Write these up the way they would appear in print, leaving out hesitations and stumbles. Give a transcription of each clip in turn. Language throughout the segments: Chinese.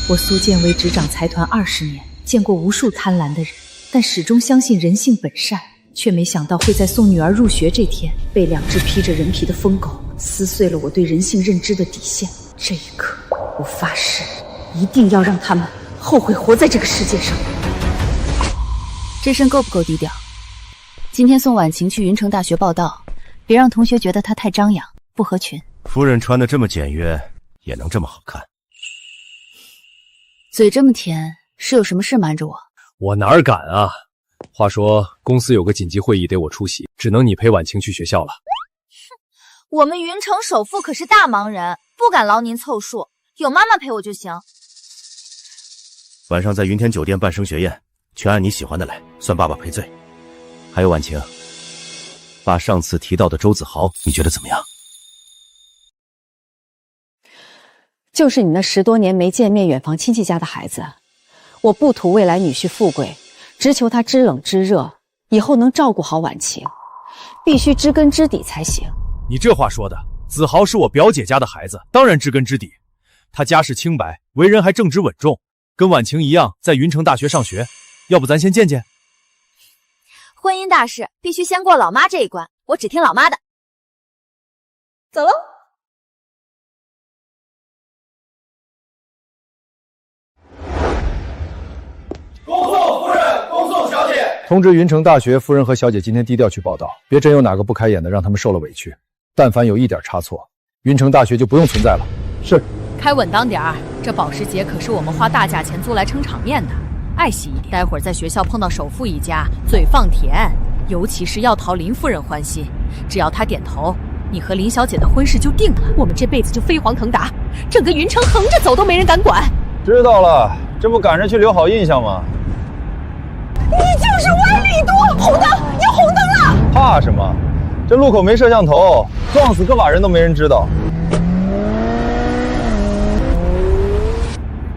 我苏建为执掌财团20年，见过无数贪婪的人，但始终相信人性本善，却没想到会在送女儿入学这天，被2只披着人皮的疯狗撕碎了我对人性认知的底线。这一刻，我发誓，一定要让他们后悔活在这个世界上。这身够不够低调？今天送婉晴去云城大学报道，别让同学觉得她太张扬，不合群。夫人穿得这么简约，也能这么好看？嘴这么甜，是有什么事瞒着我？我哪儿敢啊！话说公司有个紧急会议得我出席，只能你陪婉晴去学校了。我们云城首富可是大忙人，不敢劳您凑数，有妈妈陪我就行。晚上在云天酒店办升学宴，全按你喜欢的来，算爸爸赔罪。还有婉晴，把上次提到的周子豪，你觉得怎么样？就是你那10多年没见面远房亲戚家的孩子，我不图未来女婿富贵，只求他知冷知热，以后能照顾好婉晴，必须知根知底才行。你这话说的，子豪是我表姐家的孩子，当然知根知底。他家世清白，为人还正直稳重，跟婉晴一样在云城大学上学。要不咱先见见？婚姻大事必须先过老妈这一关，我只听老妈的。走喽。恭送夫人，恭送小姐。通知云城大学夫人和小姐今天低调去报道，别真有哪个不开眼的让他们受了委屈。但凡有一点差错，云城大学就不用存在了。是。开稳当点儿，这保时捷可是我们花大价钱租来撑场面的，爱惜一点。待会儿在学校碰到首富一家，嘴放甜，尤其是要讨林夫人欢心，只要她点头，你和林小姐的婚事就定了，我们这辈子就飞黄腾达，整个云城横着走都没人敢管。知道了，这不赶着去留好印象吗？你就是歪理多！红灯，要红灯了！怕什么？这路口没摄像头，撞死个把人都没人知道。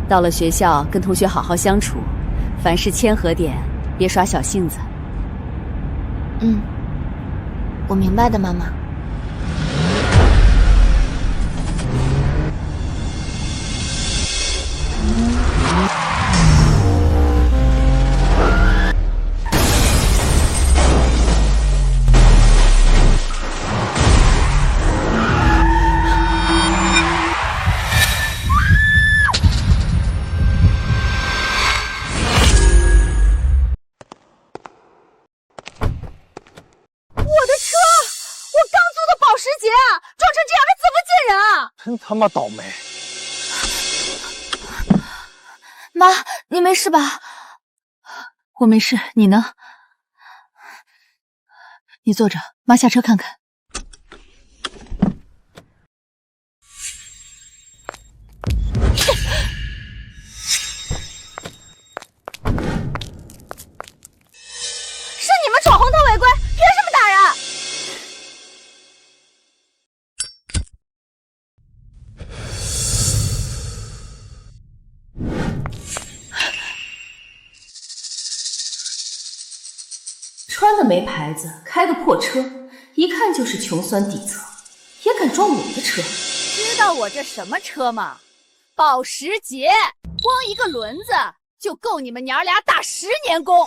到了学校，跟同学好好相处，凡事谦和点，别耍小性子。我明白的，妈妈。撞成这样还怎么见人啊！真他妈倒霉！妈，你没事吧？我没事，你呢？你坐着，妈下车看看。是你们闯红灯违规，凭什么打人？穿的没牌子，开个破车，一看就是穷酸底层，也敢撞我的车。知道我这什么车吗？保时捷，光一个轮子就够你们娘俩打10年工。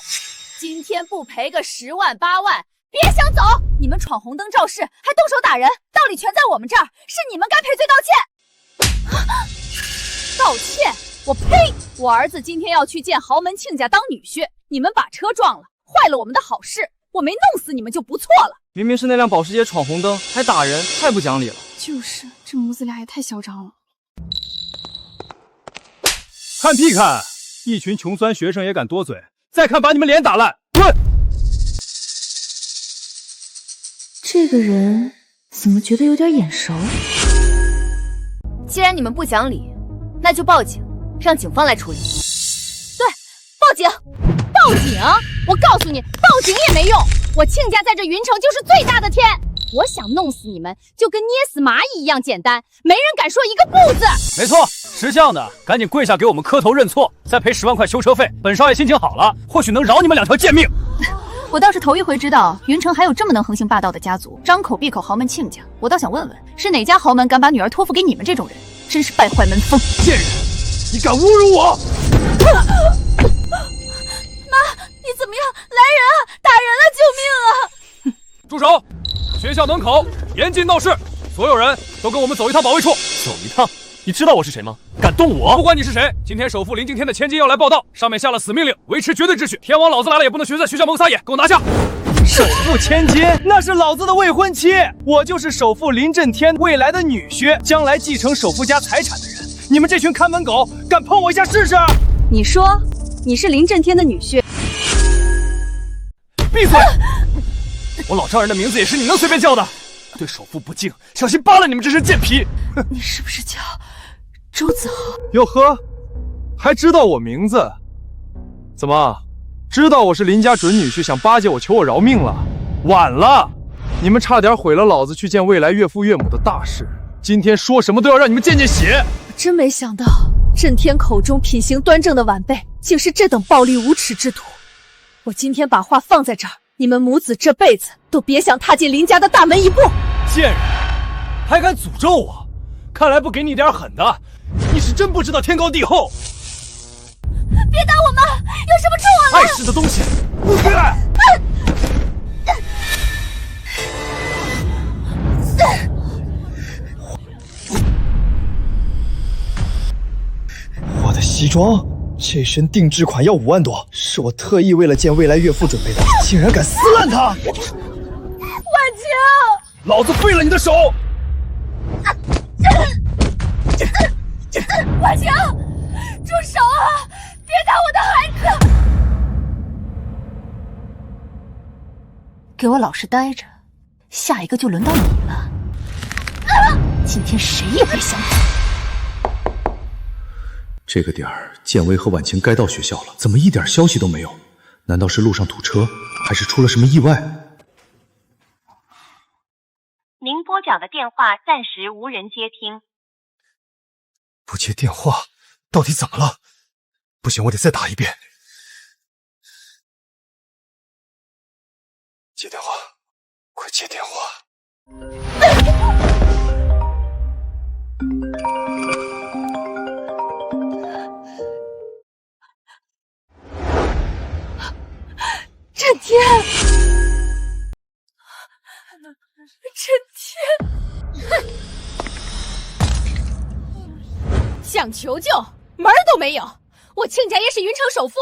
今天不赔个10万8万，别想走！你们闯红灯肇事，还动手打人，道理全在我们这儿，是你们该赔罪道歉。道歉？我呸！我儿子今天要去见豪门亲家当女婿，你们把车撞了，坏了我们的好事，我没弄死你们就不错了。明明是那辆保时捷闯红灯，还打人，太不讲理了。就是，这母子俩也太嚣张了。看屁看！一群穷酸学生也敢多嘴，再看把你们脸打烂！滚！这个人怎么觉得有点眼熟？既然你们不讲理，那就报警，让警方来处理。对，报警！报警！我告诉你，报警也没用。我亲家在这云城就是最大的天，我想弄死你们，就跟捏死蚂蚁一样简单，没人敢说一个不字。没错，识相的赶紧跪下给我们磕头认错，再赔10万块修车费。本少爷心情好了，或许能饶你们2条贱命。我倒是头一回知道云城还有这么能横行霸道的家族，张口闭口豪门亲家。我倒想问问，是哪家豪门敢把女儿托付给你们这种人？真是败坏门风！贱人，你敢侮辱我！妈，你怎么样？来人啊！打人了！救命啊！住手！学校门口严禁闹事，所有人都跟我们走一趟保卫处。走一趟？你知道我是谁吗？敢动我！不管你是谁，今天首富林敬天的千金要来报道，上面下了死命令，维持绝对秩序。天王老子来了也不能学在学校门撒野，给我拿下！首富千金那是老子的未婚妻，我就是首富林震天未来的女婿，将来继承首富家财产的人。你们这群看门狗，敢碰我一下试试？你说你是林震天的女婿？闭嘴！我老丈人的名字也是你能随便叫的？对首富不敬，小心扒了你们这身贱皮！你是不是叫周子豪？哟呵，还知道我名字？怎么，知道我是林家准女婿，想巴结我，求我饶命了？晚了！你们差点毁了老子去见未来岳父岳母的大事。今天说什么都要让你们见见血！我真没想到，震天口中品行端正的晚辈，竟是这等暴力无耻之徒。我今天把话放在这儿，你们母子这辈子都别想踏进林家的大门一步！贱人，还敢诅咒我！看来不给你点狠的，你是真不知道天高地厚。别打我妈！有什么冲我来？碍事的东西！我的西装，这身定制款要5万多，是我特意为了见未来岳父准备的，竟然敢撕烂它！婉晴，老子废了你的手！婉晴，住手啊！别打我的孩子！给我老实待着，下一个就轮到你了。今天谁也别想走。这个点儿，建威和婉晴该到学校了，怎么一点消息都没有？难道是路上堵车，还是出了什么意外？您拨讲的电话暂时无人接听。不接电话，到底怎么了？不行，我得再打一遍。接电话，快接电话！震天，震天，想求救，门儿都没有！我亲家爷是云城首富，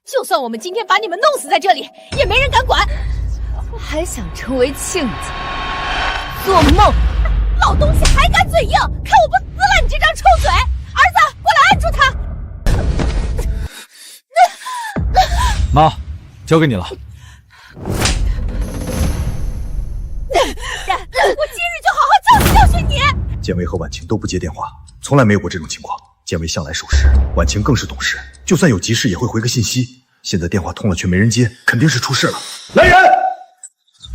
就算我们今天把你们弄死在这里，也没人敢管。还想成为庆子？做梦！老东西还敢嘴硬，看我不撕烂你这张臭嘴！儿子，过来按住他！妈，交给你了。我今日就好好教训教训你！建威和婉晴都不接电话，从来没有过这种情况。建威向来守时，婉晴更是懂事，就算有急事也会回个信息。现在电话通了却没人接，肯定是出事了。来人！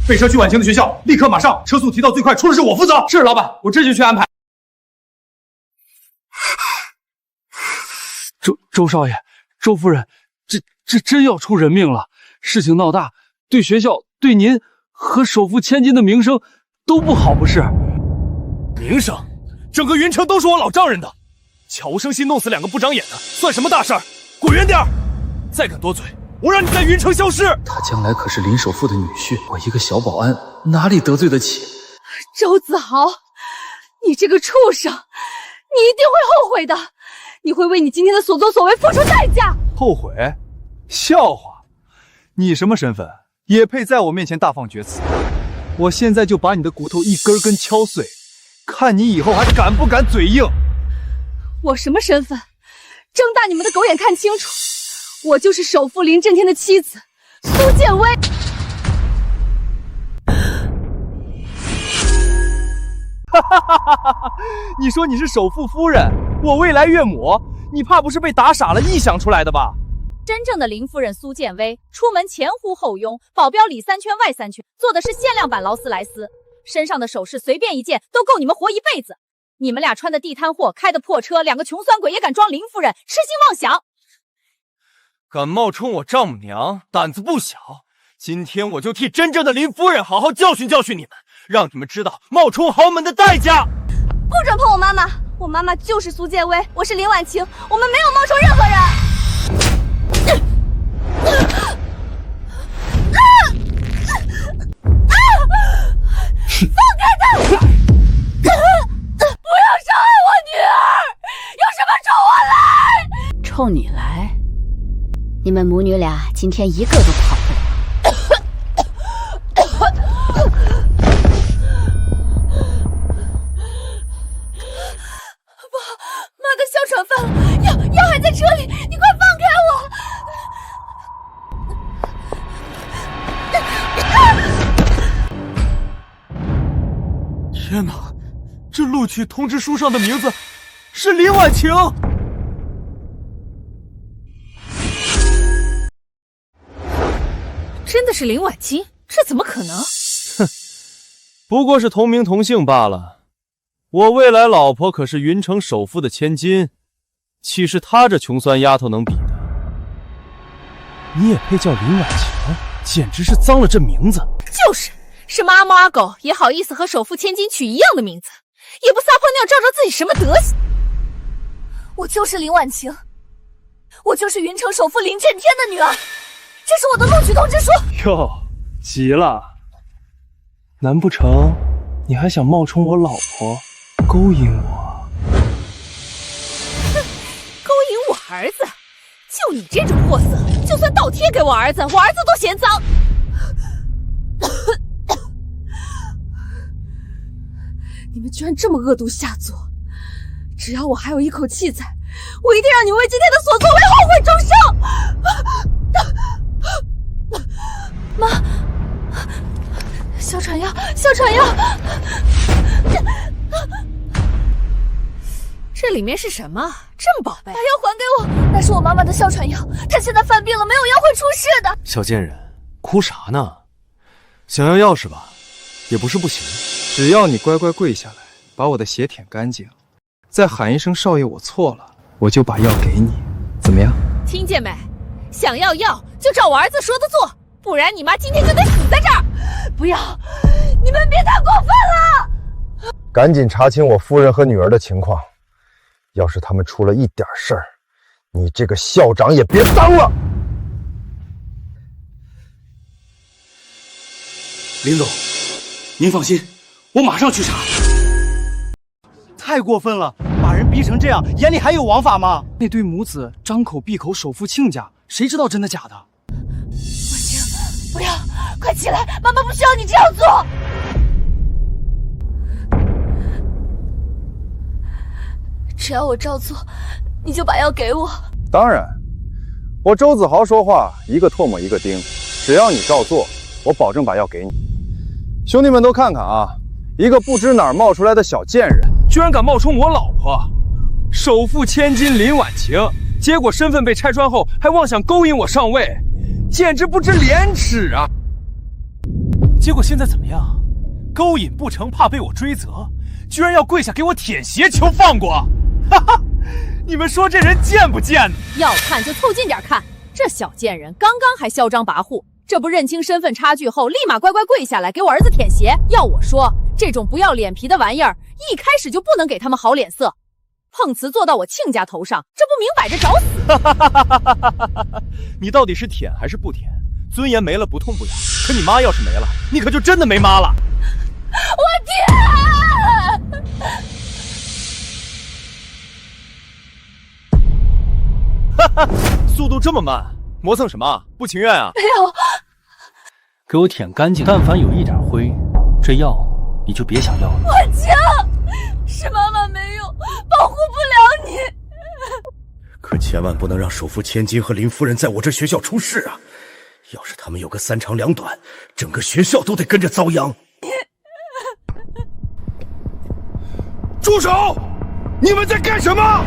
备车去婉晴的学校，立刻马上，车速提到最快，出了事我负责。是老板，我这就去安排。周少爷，周夫人，这真要出人命了！事情闹大，对学校、对您和首富千金的名声都不好，不是？名声，整个云城都是我老丈人的。悄无声息弄死2个不长眼的，算什么大事儿？滚远点儿！再敢多嘴，我让你在云城消失！他将来可是林首富的女婿，我一个小保安哪里得罪得起？周子豪，你这个畜生，你一定会后悔的！你会为你今天的所作所为付出代价！后悔？笑话！你什么身份，也配在我面前大放厥词？我现在就把你的骨头一根根敲碎，看你以后还敢不敢嘴硬！我什么身份？睁大你们的狗眼看清楚！我就是首富林震天的妻子苏建威。你说你是首富夫人，我未来岳母，你怕不是被打傻了臆想出来的吧？真正的林夫人苏建威，出门前呼后拥，保镖里3圈外3圈，坐的是限量版劳斯莱斯，身上的首饰随便一件都够你们活一辈子。你们俩穿的地摊货，开的破车，2个穷酸鬼也敢装林夫人，痴心妄想！敢冒充我丈母娘，胆子不小。今天我就替真正的林夫人好好教训教训你们，让你们知道冒充豪门的代价。不准碰我妈妈！我妈妈就是苏建威，我是林婉晴，我们没有冒充任何人。放开他！不要伤害我女儿！有什么冲我来！冲你来？你们母女俩今天一个都跑不了。妈的哮喘犯了，药还在车里，你快放开我！天哪，这录取通知书上的名字是林婉晴。真的是林婉清？这怎么可能？哼，不过是同名同姓罢了。我未来老婆可是云城首富的千金，岂是她这穷酸丫头能比的？你也配叫林婉晴？简直是脏了这名字！是妈猫阿狗也好意思和首富千金取一样的名字，也不撒泡尿照照自己什么德行。我就是林婉晴，我就是云城首富林震天的女儿，这是我的录取通知书。哟，急了？难不成你还想冒充我老婆，勾引我？勾引我儿子？就你这种货色，就算倒贴给我儿子，我儿子都嫌脏。你们居然这么恶毒下作！只要我还有一口气在，我一定让你为今天的所作为后悔终生！妈，哮喘药，哮喘药！这里面是什么？这么宝贝？把药还给我，那是我妈妈的哮喘药，她现在犯病了，没有药会出事的。小贱人，哭啥呢？想要药是吧？也不是不行。只要你乖乖跪下来，把我的血舔干净，再喊一声少爷我错了，我就把药给你，怎么样？听见没？想要药就照我儿子说的做，不然你妈今天就得死在这儿！不要，你们别太过分了！赶紧查清我夫人和女儿的情况，要是他们出了一点事儿，你这个校长也别当了。林总，您放心，我马上去查。太过分了，把人逼成这样，眼里还有王法吗？那对母子张口闭口首富亲家，谁知道真的假的？婉晴，不要，快起来，妈妈不需要你这样做。只要我照做，你就把药给我。当然，我周子豪说话一个唾沫一个钉，只要你照做，我保证把药给你。兄弟们都看看啊，一个不知哪儿冒出来的小贱人，居然敢冒充我老婆，首富千金林婉晴，结果身份被拆穿后，还妄想勾引我上位，简直不知廉耻啊！结果现在怎么样？勾引不成，怕被我追责，居然要跪下给我舔鞋求放过！哈哈，你们说这人贱不贱呢？要看就凑近点看，这小贱人刚刚还嚣张跋扈，这不认清身份差距后，立马乖乖跪下来给我儿子舔鞋。要我说，这种不要脸皮的玩意儿，一开始就不能给他们好脸色。碰瓷坐到我亲家头上，这不明摆着找死！你到底是舔还是不舔？尊严没了不痛不痒，可你妈要是没了，你可就真的没妈了。我舔！哈哈，速度这么慢，磨蹭什么？不情愿啊？没有，给我舔干净，但凡有一点灰，这药你就别想要了。婉晴，是妈妈没用，保护不了你。可千万不能让首富千金和林夫人在我这学校出事啊！要是他们有个三长两短，整个学校都得跟着遭殃。住手！你们在干什么？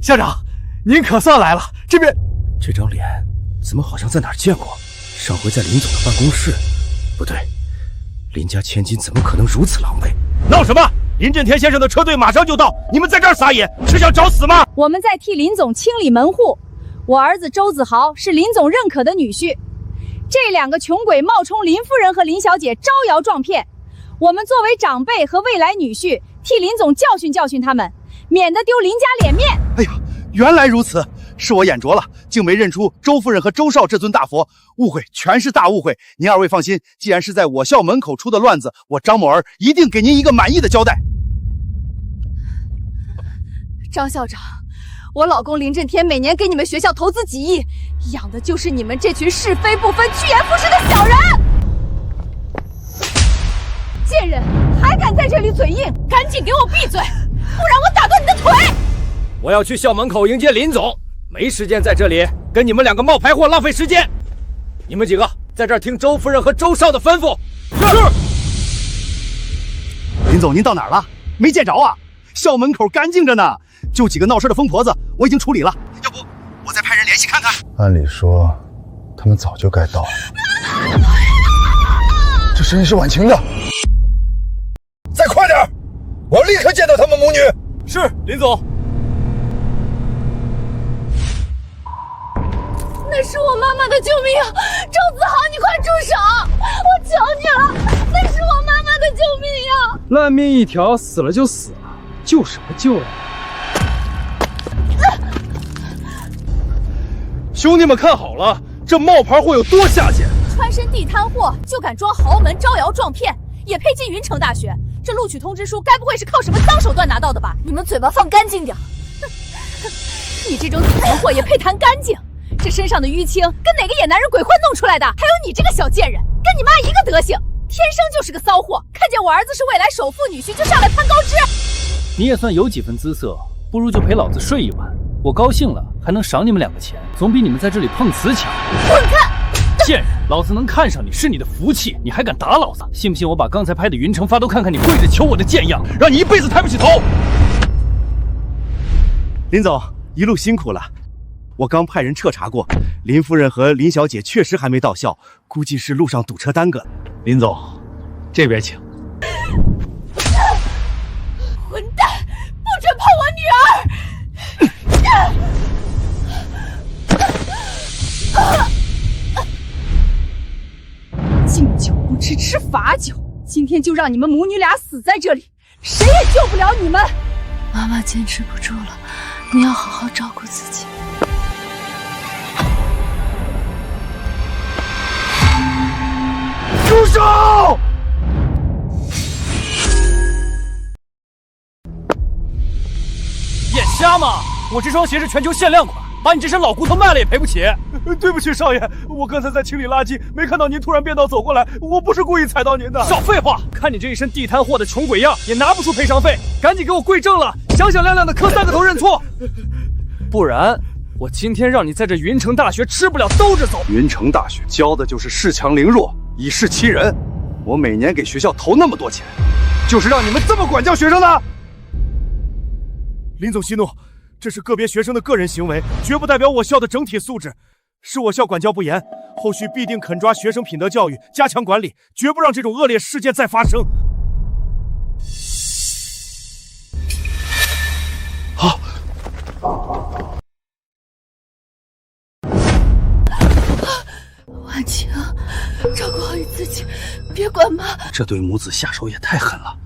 校长，您可算来了。这边这张脸怎么好像在哪儿见过？上回在林总的办公室。不对，林家千金怎么可能如此狼狈？闹什么？林震天先生的车队马上就到，你们在这儿撒野，是想找死吗？我们在替林总清理门户。我儿子周子豪是林总认可的女婿，这两个穷鬼冒充林夫人和林小姐招摇撞骗，我们作为长辈和未来女婿，替林总教训教训他们，免得丢林家脸面。哎呀，原来如此，是我眼拙了，竟没认出周夫人和周少这尊大佛，误会，全是大误会。您二位放心，既然是在我校门口出的乱子，我张某儿一定给您一个满意的交代。张校长，我老公林震天每年给你们学校投资几亿，养的就是你们这群是非不分、趋炎附势的小人！贱人，还敢在这里嘴硬，赶紧给我闭嘴，不然我打断你的腿！我要去校门口迎接林总，没时间在这里跟你们两个冒牌货浪费时间。你们几个在这儿听周夫人和周少的吩咐。是。林总，您到哪儿了？没见着啊？校门口干净着呢，就几个闹事的疯婆子，我已经处理了。要不我再派人联系看看。按理说，他们早就该到了。这声音是婉晴的。再快点！我要立刻见到他们母女。是，林总。那是我妈妈的救命啊！周子豪，你快住手！我求你了，那是我妈妈的救命呀！烂命一条，死了就死了，救什么救呀？兄弟们看好了，这冒牌货有多下贱！穿身地摊货就敢装豪门，招摇撞骗，也配进云城大学？这录取通知书该不会是靠什么脏手段拿到的吧？你们嘴巴放干净点！你这种底层货也配谈干净？这身上的淤青跟哪个野男人鬼混弄出来的？还有你这个小贱人，跟你妈一个德行，天生就是个骚货！看见我儿子是未来首富女婿就上来攀高枝。你也算有几分姿色，不如就陪老子睡一晚，我高兴了还能赏你们两个钱，总比你们在这里碰瓷强。滚开！贱人，老子能看上你是你的福气，你还敢打老子？信不信我把刚才拍的云城发都看看你跪着求我的贱样，让你一辈子抬不起头！林总，一路辛苦了。我刚派人彻查过，林夫人和林小姐确实还没到校，估计是路上堵车耽搁了。林总，这边请。混蛋，不准碰我女儿！敬酒不吃吃罚酒，今天就让你们母女俩死在这里，谁也救不了你们。妈妈坚持不住了，你要好好照顾自己。住手！眼瞎吗？我这双鞋是全球限量款，把你这身老骨头卖了也赔不起。对不起，少爷，我刚才在清理垃圾，没看到您突然变道走过来，我不是故意踩到您的。少废话！看你这一身地摊货的穷鬼样，也拿不出赔偿费，赶紧给我跪正了，响响亮亮的磕3个头认错，不然我今天让你在这云城大学吃不了兜着走。云城大学教的就是恃强凌弱，以势欺人。我每年给学校投那么多钱，就是让你们这么管教学生的。林总息怒，这是个别学生的个人行为，绝不代表我校的整体素质。是我校管教不严，后续必定肯抓学生品德教育，加强管理，绝不让这种恶劣事件再发生。好。婉晴，照顾好你自己，别管妈。这对母子下手也太狠了，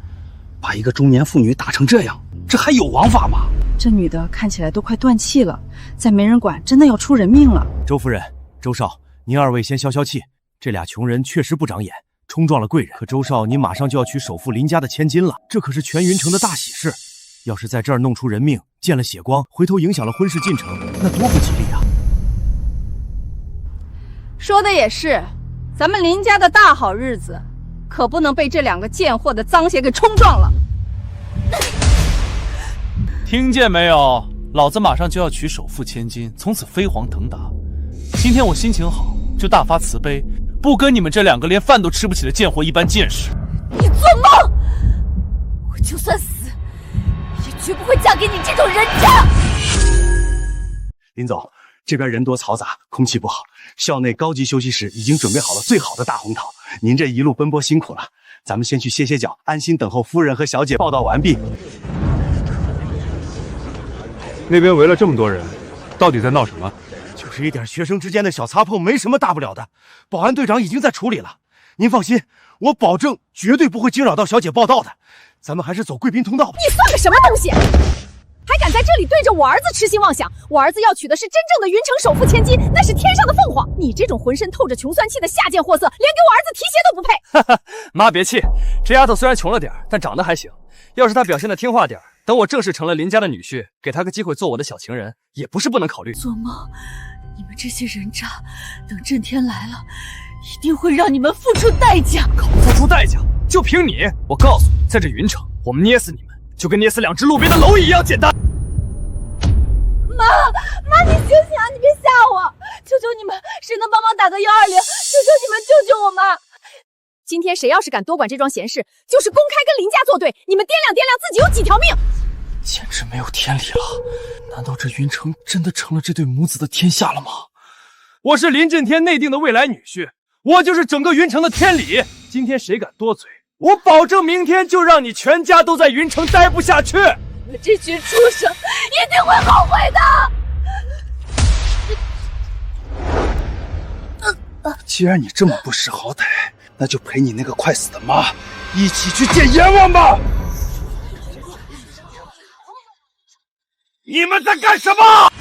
把一个中年妇女打成这样，这还有王法吗？这女的看起来都快断气了，再没人管，真的要出人命了。周夫人、周少，您二位先消消气。这俩穷人确实不长眼，冲撞了贵人。可周少，你马上就要娶首富林家的千金了，这可是全云城的大喜事。要是在这儿弄出人命，见了血光，回头影响了婚事进程，那多不吉利啊！说的也是，咱们林家的大好日子，可不能被这两个贱货的脏鞋给冲撞了。听见没有？老子马上就要娶首富千金，从此飞黄腾达。今天我心情好，就大发慈悲，不跟你们这两个连饭都吃不起的贱货一般见识。你做梦！我就算死，也绝不会嫁给你这种人渣。林总，这边人多嘈杂，空气不好，校内高级休息室已经准备好了最好的大红桃。您这一路奔波辛苦了，咱们先去歇歇脚，安心等候夫人和小姐报到完毕。那边围了这么多人，到底在闹什么？就是一点学生之间的小擦碰，没什么大不了的。保安队长已经在处理了，您放心，我保证绝对不会惊扰到小姐报道的。咱们还是走贵宾通道吧。你算个什么东西？还敢在这里对着我儿子痴心妄想？我儿子要娶的是真正的云城首富千金，那是天上的凤凰。你这种浑身透着穷酸气的下贱货色，连给我儿子提鞋都不配。哈哈，妈别气，这丫头虽然穷了点，但长得还行。要是她表现的听话点，等我正式成了林家的女婿，给她个机会做我的小情人，也不是不能考虑。做梦！你们这些人渣，等震天来了，一定会让你们付出代价。付出代价？就凭你？我告诉你，在这云城，我们捏死你们，就跟捏死2只路边的蝼蚁一样简单。妈，你醒醒啊！你别吓我！求求你们，谁能帮忙打个120？求求你们救救我妈！今天谁要是敢多管这桩闲事，就是公开跟林家作对，你们掂量掂量自己有几条命！简直没有天理了！难道这云城真的成了这对母子的天下了吗？我是林震天内定的未来女婿，我就是整个云城的天理。今天谁敢多嘴，我保证明天就让你全家都在云城待不下去。你们这群畜生一定会后悔的！既然你这么不识好歹，那就陪你那个快死的妈一起去见阎王吧！你们在干什么？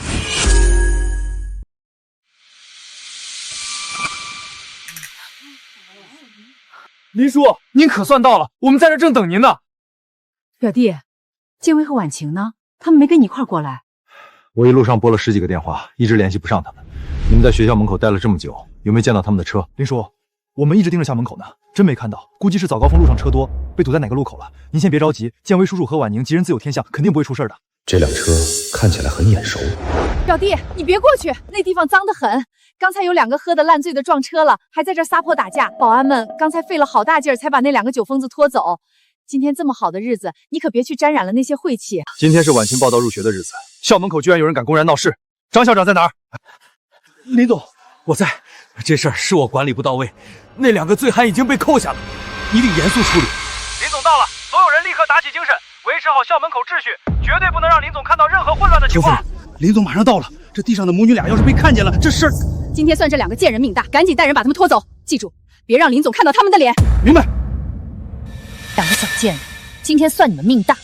林叔，您可算到了，我们在这正等您呢。表弟，建威和婉晴呢？他们没跟你一块过来？我一路上拨了10几个电话，一直联系不上他们。你们在学校门口待了这么久，有没有见到他们的车？林叔，我们一直盯着校门口呢，真没看到，估计是早高峰路上车多，被堵在哪个路口了。您先别着急，建威叔叔和婉宁吉人自有天相，肯定不会出事的。这辆车看起来很眼熟。表弟，你别过去，那地方脏得很。刚才有2个喝得烂醉的撞车了，还在这撒泼打架。保安们刚才费了好大劲儿才把那2个酒疯子拖走。今天这么好的日子，你可别去沾染了那些晦气。今天是婉晴报到入学的日子，校门口居然有人敢公然闹事。张校长在哪儿？林总，我在。这事儿是我管理不到位，那2个醉汉已经被扣下了，一定严肃处理。林总到了，所有人立刻打起精神，维持好校门口秩序，绝对不能让林总看到任何混乱的情况。林总马上到了，这地上的母女俩要是被看见了，这事儿……今天算这2个贱人命大，赶紧带人把他们拖走。记住，别让林总看到他们的脸。明白。2个小贱人，今天算你们命大。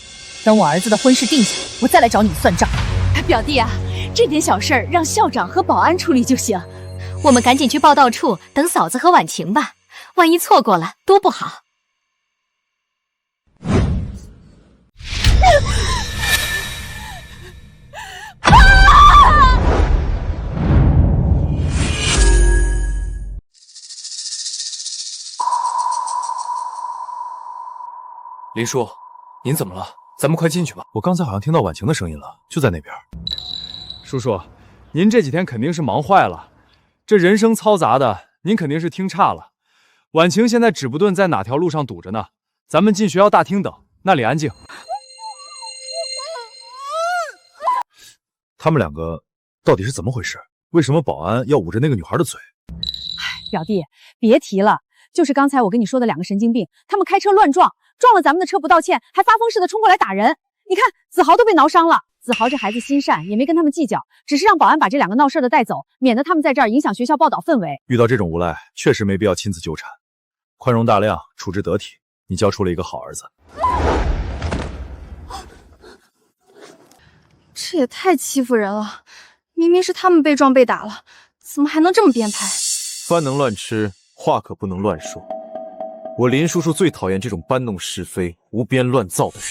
等我儿子的婚事定下，我再来找你们算账。表弟啊，这点小事儿让校长和保安处理就行。我们赶紧去报道处等嫂子和婉晴吧，万一错过了多不好。林叔，您怎么了？咱们快进去吧。我刚才好像听到婉晴的声音了，就在那边。叔叔，您这几天肯定是忙坏了，这人声嘈杂的，您肯定是听差了。婉晴现在指不定在哪条路上堵着呢，咱们进学校大厅等，那里安静。他们2个到底是怎么回事？为什么保安要捂着那个女孩的嘴？表弟，别提了，就是刚才我跟你说的2个神经病，他们开车乱撞，撞了咱们的车不道歉，还发疯似的冲过来打人。你看子豪都被挠伤了。子豪这孩子心善，也没跟他们计较，只是让保安把这2个闹事的带走，免得他们在这儿影响学校报道氛围。遇到这种无赖，确实没必要亲自纠缠，宽容大量，处置得体，你教出了一个好儿子。这也太欺负人了，明明是他们被撞被打了，怎么还能这么编排？饭能乱吃，话可不能乱说。我林叔叔最讨厌这种搬弄是非、无边乱造的人。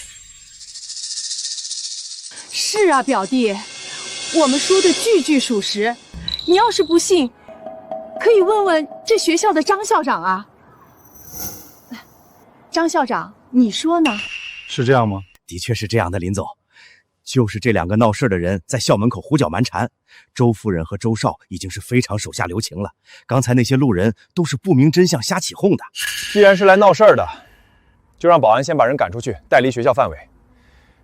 是啊，表弟，我们说的句句属实。你要是不信，可以问问这学校的张校长啊。张校长，你说呢？是这样吗？的确是这样的，林总。就是这2个闹事的人在校门口胡搅蛮缠，周夫人和周少已经是非常手下留情了。刚才那些路人都是不明真相瞎起哄的。既然是来闹事儿的，就让保安先把人赶出去，带离学校范围。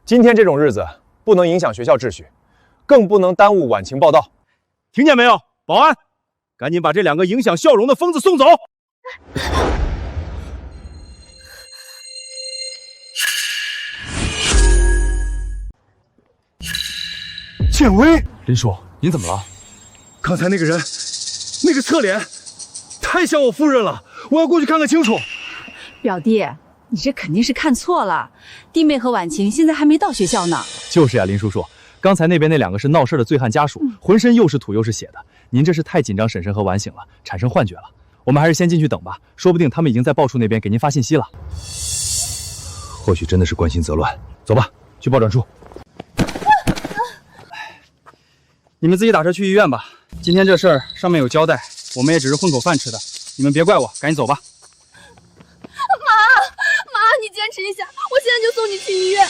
今天这种日子不能影响学校秩序，更不能耽误婉晴报到。听见没有？保安，赶紧把这2个影响笑容的疯子送走。建威，林叔，您怎么了？刚才那个人，那个侧脸，太像我夫人了，我要过去看看清楚。表弟，你这肯定是看错了，弟妹和婉晴现在还没到学校呢。就是呀，林叔叔，刚才那边那2个是闹事的醉汉家属，浑身又是土又是血的。您这是太紧张婶婶和婉醒了，产生幻觉了。我们还是先进去等吧，说不定他们已经在报处那边给您发信息了。或许真的是关心则乱。走吧，去报转处。你们自己打车去医院吧。今天这事儿上面有交代，我们也只是混口饭吃的，你们别怪我，赶紧走吧。妈，你坚持一下，我现在就送你去医院。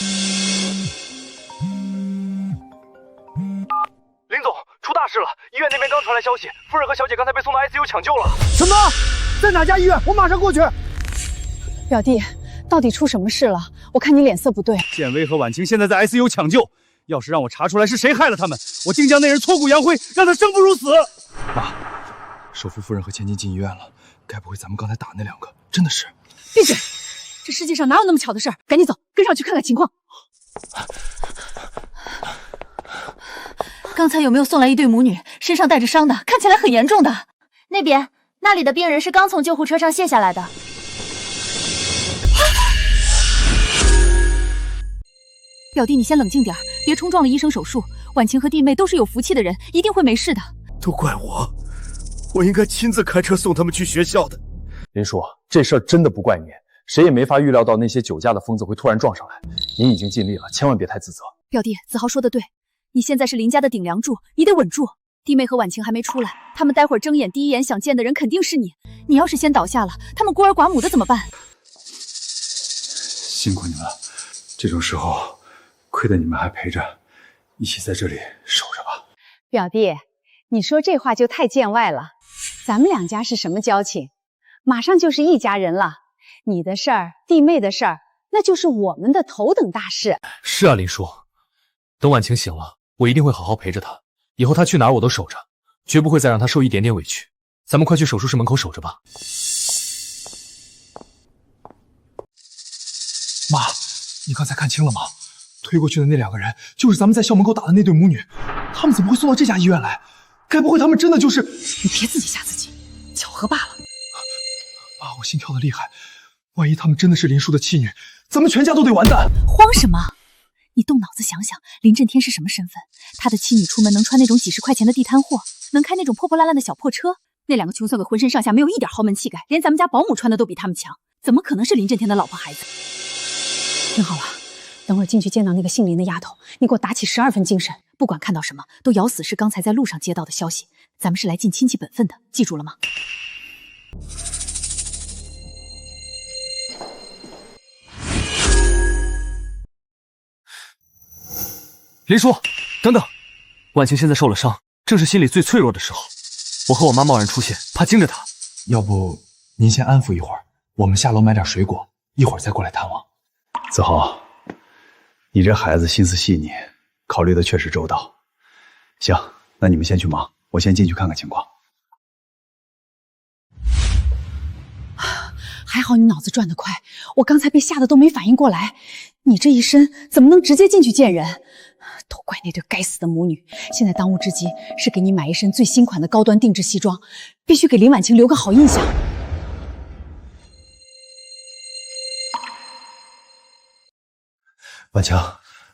林总，出大事了！医院那边刚传来消息，夫人和小姐刚才被送到 ICU 抢救了。什么？在哪家医院？我马上过去。表弟，到底出什么事了？我看你脸色不对。建威和婉晴现在在 ICU 抢救，要是让我查出来是谁害了他们，我定将那人挫骨扬灰，让他生不如死。妈，首富夫人和千金进医院了，该不会咱们刚才打那2个真的是？闭嘴！这世界上哪有那么巧的事儿？赶紧走，跟上去看看情况。刚才有没有送来一对母女，身上带着伤的，看起来很严重的？那边，那里的病人是刚从救护车上卸下来的。表弟，你先冷静点，别冲撞了医生手术。婉晴和弟妹都是有福气的人，一定会没事的。都怪我，我应该亲自开车送他们去学校的。林叔，这事儿真的不怪您，谁也没法预料到那些酒驾的疯子会突然撞上来。您已经尽力了，千万别太自责。表弟，子豪说的对，你现在是林家的顶梁柱，你得稳住。弟妹和婉晴还没出来，他们待会儿睁眼第一眼想见的人肯定是你。你要是先倒下了，他们孤儿寡母的怎么办？辛苦你们了，这种时候亏得你们还陪着，一起在这里守着吧。表弟，你说这话就太见外了。咱们2家是什么交情？马上就是一家人了。你的事儿，弟妹的事儿，那就是我们的头等大事。是啊，林叔，等婉晴醒了，我一定会好好陪着她。以后她去哪儿我都守着，绝不会再让她受一点点委屈。咱们快去手术室门口守着吧。妈，你刚才看清了吗？推过去的那2个人就是咱们在校门口打的那对母女，他们怎么会送到这家医院来？该不会他们真的就是……你别自己吓自己，巧合罢了。妈，我心跳的厉害，万一他们真的是林叔的妻女，咱们全家都得完蛋。慌什么？你动脑子想想，林震天是什么身份？他的妻女出门能穿那种几10块钱的地摊货，能开那种破破烂烂的小破车。那2个穷酸鬼浑身上下没有一点豪门气概，连咱们家保姆穿的都比他们强，怎么可能是林震天的老婆孩子？听好了，等会儿进去见到那个姓林的丫头，你给我打起12分精神，不管看到什么都咬死是刚才在路上接到的消息。咱们是来尽亲戚本分的，记住了吗？林叔，等等，婉晴现在受了伤，正是心理最脆弱的时候。我和我妈贸然出现，怕惊着她。要不您先安抚一会儿，我们下楼买点水果，一会儿再过来探望。子豪，你这孩子心思细腻，考虑的确实周到。行，那你们先去忙，我先进去看看情况。还好你脑子转得快，我刚才被吓得都没反应过来。你这一身怎么能直接进去见人？都怪那对该死的母女！现在当务之急是给你买一身最新款的高端定制西装，必须给林婉晴留个好印象。婉晴，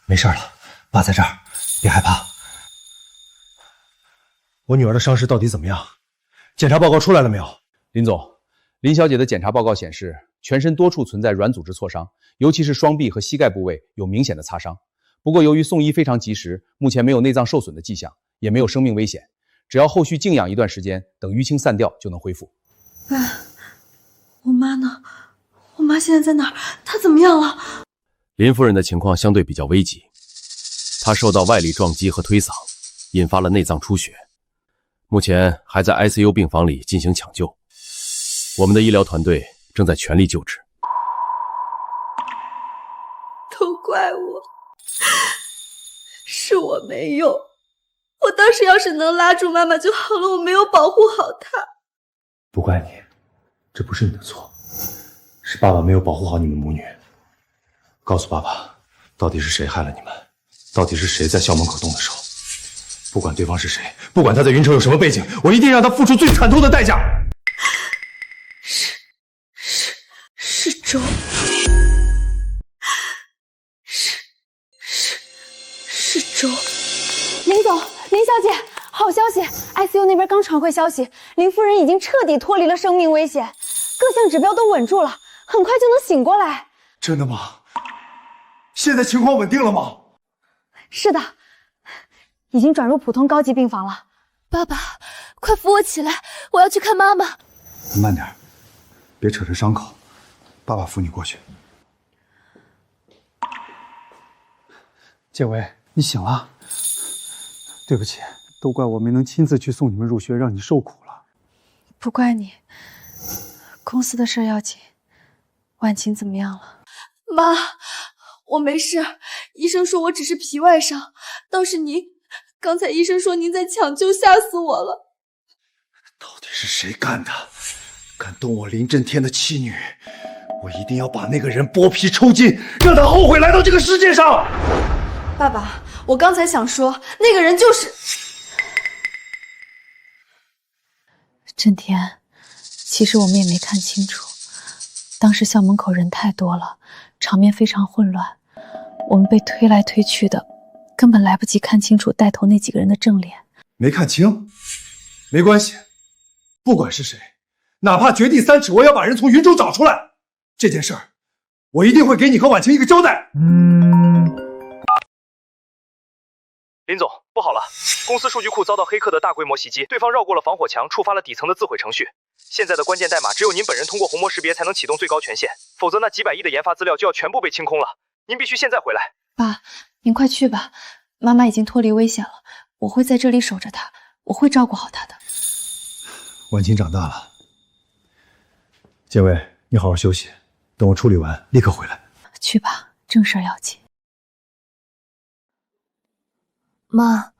没事了，爸在这儿，别害怕。我女儿的伤势到底怎么样？检查报告出来了没有？林总，林小姐的检查报告显示，全身多处存在软组织挫伤，尤其是双臂和膝盖部位有明显的擦伤。不过由于送医非常及时，目前没有内脏受损的迹象，也没有生命危险。只要后续静养一段时间，等淤青散掉就能恢复。喂，我妈呢？我妈现在在哪儿？她怎么样了？林夫人的情况相对比较危急，她受到外力撞击和推搡，引发了内脏出血，目前还在 ICU 病房里进行抢救。我们的医疗团队正在全力救治。都怪我，是我没用。我当时要是能拉住妈妈就好了，我没有保护好她。不怪你，这不是你的错，是爸爸没有保护好你们母女。告诉爸爸，到底是谁害了你们？到底是谁在校门口动的手？不管对方是谁，不管他在云城有什么背景，我一定让他付出最惨痛的代价。是周周，林总，林小姐，好消息 ！ICU 那边刚传回消息，林夫人已经彻底脱离了生命危险，各项指标都稳住了，很快就能醒过来。真的吗？现在情况稳定了吗？是的，已经转入普通高级病房了。爸爸，快扶我起来，我要去看妈妈。你慢点，别扯着伤口，爸爸扶你过去。建伟，你醒了。对不起，都怪我没能亲自去送你们入学，让你受苦了。不怪你，公司的事要紧。婉晴怎么样了？妈，我没事，医生说我只是皮外伤，倒是您，刚才医生说您在抢救，吓死我了。到底是谁干的？敢动我林震天的妻女，我一定要把那个人剥皮抽筋，让他后悔来到这个世界上。爸爸，我刚才想说，那个人就是震天。其实我们也没看清楚，当时校门口人太多了，场面非常混乱，我们被推来推去的，根本来不及看清楚带头那几个人的正脸。没看清，没关系，不管是谁，哪怕掘地3尺，我也要把人从云中找出来。这件事儿，我一定会给你和婉晴一个交代。林总，不好了！公司数据库遭到黑客的大规模袭击，对方绕过了防火墙，触发了底层的自毁程序。现在的关键代码只有您本人通过虹膜识别才能启动最高权限，否则那几百亿的研发资料就要全部被清空了。您必须现在回来。爸，您快去吧，妈妈已经脱离危险了，我会在这里守着她，我会照顾好她的。婉晴长大了，建伟，你好好休息，等我处理完立刻回来。去吧，正事要紧。妈，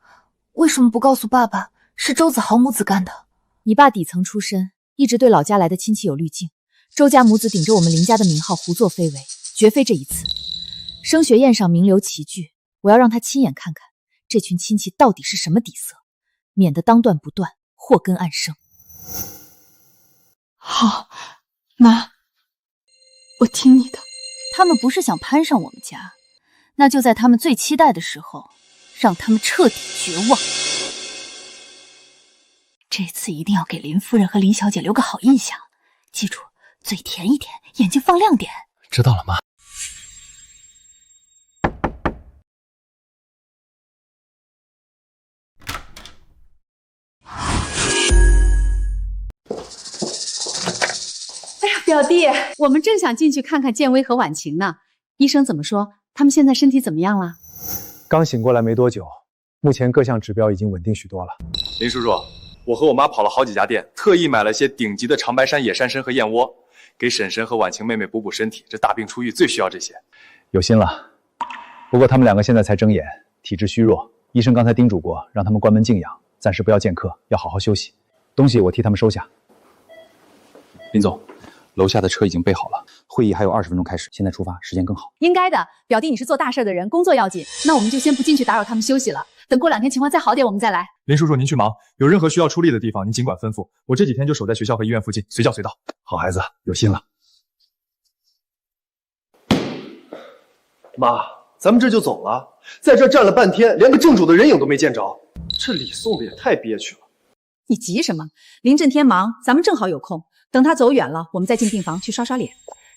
为什么不告诉爸爸是周子豪母子干的？你爸底层出身，一直对老家来的亲戚有滤镜。周家母子顶着我们林家的名号胡作非为，绝非这一次。升学宴上名留齐聚，我要让他亲眼看看这群亲戚到底是什么底色，免得当断不断，祸根暗生。好，妈，我听你的。他们不是想攀上我们家，那就在他们最期待的时候，让他们彻底绝望。这次一定要给林夫人和林小姐留个好印象，记住，嘴甜一点，眼睛放亮点。知道了，妈。哎呀，表弟，我们正想进去看看建威和婉晴呢。医生怎么说？他们现在身体怎么样了？刚醒过来没多久，目前各项指标已经稳定许多了。林叔叔，我和我妈跑了好几家店，特意买了些顶级的长白山野山参和燕窝，给婶婶和婉晴妹妹补补身体。这大病初愈最需要这些。有心了，不过他们两个现在才睁眼，体质虚弱，医生刚才叮嘱过，让他们关门静养，暂时不要见客，要好好休息。东西我替他们收下。林总，楼下的车已经备好了，会议还有20分钟开始，现在出发，时间更好。应该的，表弟你是做大事的人，工作要紧，那我们就先不进去打扰他们休息了，等过2天情况再好点，我们再来。林叔叔，您去忙，有任何需要出力的地方，您尽管吩咐，我这几天就守在学校和医院附近，随叫随到。好孩子，有心了。妈，咱们这就走了，在这站了半天，连个正主的人影都没见着，这礼送的也太憋屈了。你急什么？林震天忙，咱们正好有空，等他走远了，我们再进病房去刷刷脸。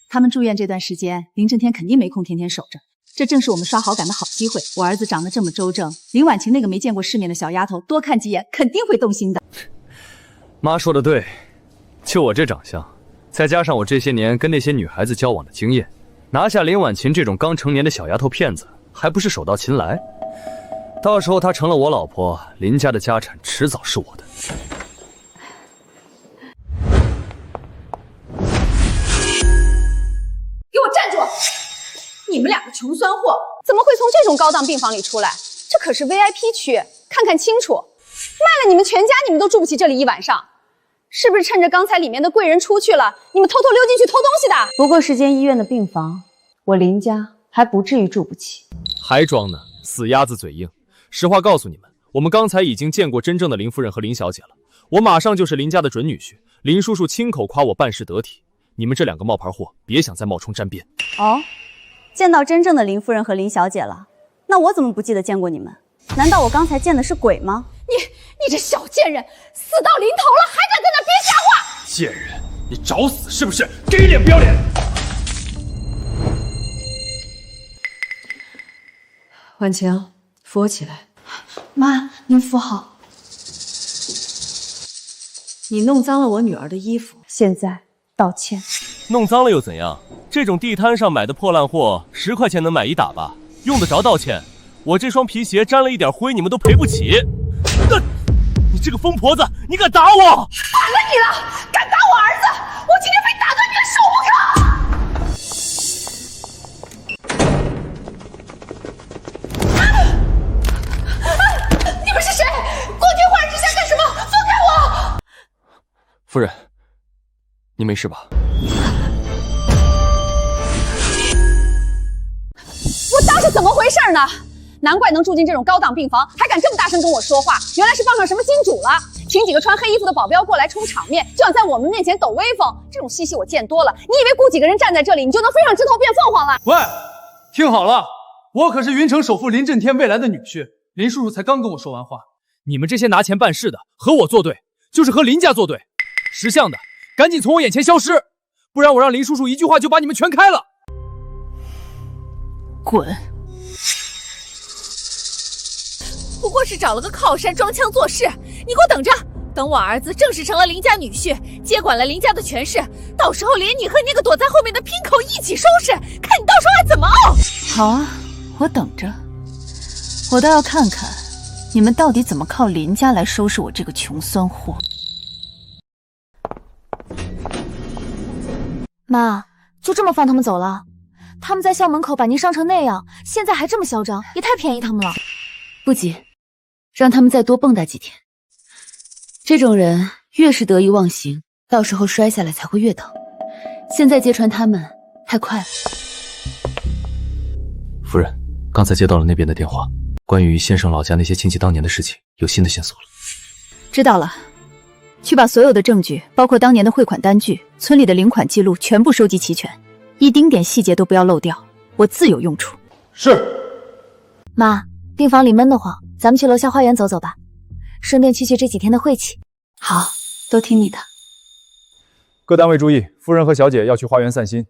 他们住院这段时间，林震天肯定没空天天守着，这正是我们刷好感的好机会。我儿子长得这么周正，林婉晴那个没见过世面的小丫头，多看几眼肯定会动心的。妈说的对，就我这长相，再加上我这些年跟那些女孩子交往的经验，拿下林婉晴这种刚成年的小丫头片子，还不是手到擒来？到时候她成了我老婆，林家的家产迟早是我的。给我站住！你们两个穷酸货，怎么会从这种高档病房里出来？这可是 VIP 区，看看清楚，卖了你们全家，你们都住不起这里1晚上。是不是趁着刚才里面的贵人出去了，你们偷偷溜进去偷东西的？不过是间医院的病房，我林家还不至于住不起。还装呢，死鸭子嘴硬。实话告诉你们，我们刚才已经见过真正的林夫人和林小姐了。我马上就是林家的准女婿，林叔叔亲口夸我办事得体。你们这2个冒牌货，别想再冒充沾边。哦，见到真正的林夫人和林小姐了，那我怎么不记得见过你们？难道我刚才见的是鬼吗？你这小贱人，死到临头了还敢在那编瞎话！贱人，你找死是不是？给脸不要脸！婉晴，扶我起来。妈，您扶好。你弄脏了我女儿的衣服，现在道歉。弄脏了又怎样？这种地摊上买的破烂货，10块钱能买一打吧？用得着道歉？我这双皮鞋沾了一点灰，你们都赔不起。你这个疯婆子，你敢打我！反了你了！敢打我儿子，我今天非打断你的手不可！你们是谁？光天化日之下干什么？放开我！夫人，你没事吧？我当是怎么回事呢？难怪能住进这种高档病房，还敢这么大声跟我说话，原来是傍上什么金主了。请几个穿黑衣服的保镖过来充场面，就想在我们面前抖威风，这种戏我见多了。你以为雇几个人站在这里，你就能飞上枝头变凤凰了？喂，听好了，我可是云城首富林震天未来的女婿，林叔叔才刚跟我说完话。你们这些拿钱办事的，和我作对，就是和林家作对。识相的，赶紧从我眼前消失，不然我让林叔叔一句话就把你们全开了。滚！不过是找了个靠山装腔作势，你给我等着！等我儿子正式成了林家女婿，接管了林家的权势，到时候连你和那个躲在后面的姘口一起收拾，看你到时候还怎么熬！好啊，我等着，我倒要看看你们到底怎么靠林家来收拾我这个穷酸货。妈，就这么放他们走了？他们在校门口把您伤成那样，现在还这么嚣张，也太便宜他们了。不急，让他们再多蹦跶几天。这种人越是得意忘形，到时候摔下来才会越疼。现在揭穿他们太快了。夫人，刚才接到了那边的电话，关于先生老家那些亲戚当年的事情，有新的线索了。知道了，去把所有的证据，包括当年的汇款单据、村里的领款记录全部收集齐全，一丁点细节都不要漏掉，我自有用处。是。妈，病房里闷得慌，咱们去楼下花园走走吧，顺便去这几天的晦气。好，都听你的。各单位注意，夫人和小姐要去花园散心，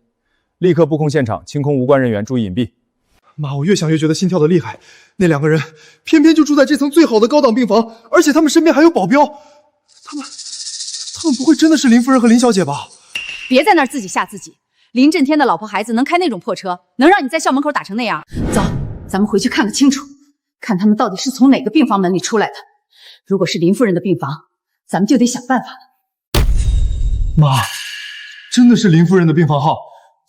立刻布控现场，清空无关人员，注意隐蔽。妈，我越想越觉得心跳的厉害。那2个人偏偏就住在这层最好的高档病房，而且他们身边还有保镖。他们不会真的是林夫人和林小姐吧？别在那儿自己吓自己。林震天的老婆孩子能开那种破车，能让你在校门口打成那样？走，咱们回去看个清楚，看他们到底是从哪个病房门里出来的。如果是林夫人的病房，咱们就得想办法了。妈，真的是林夫人的病房号，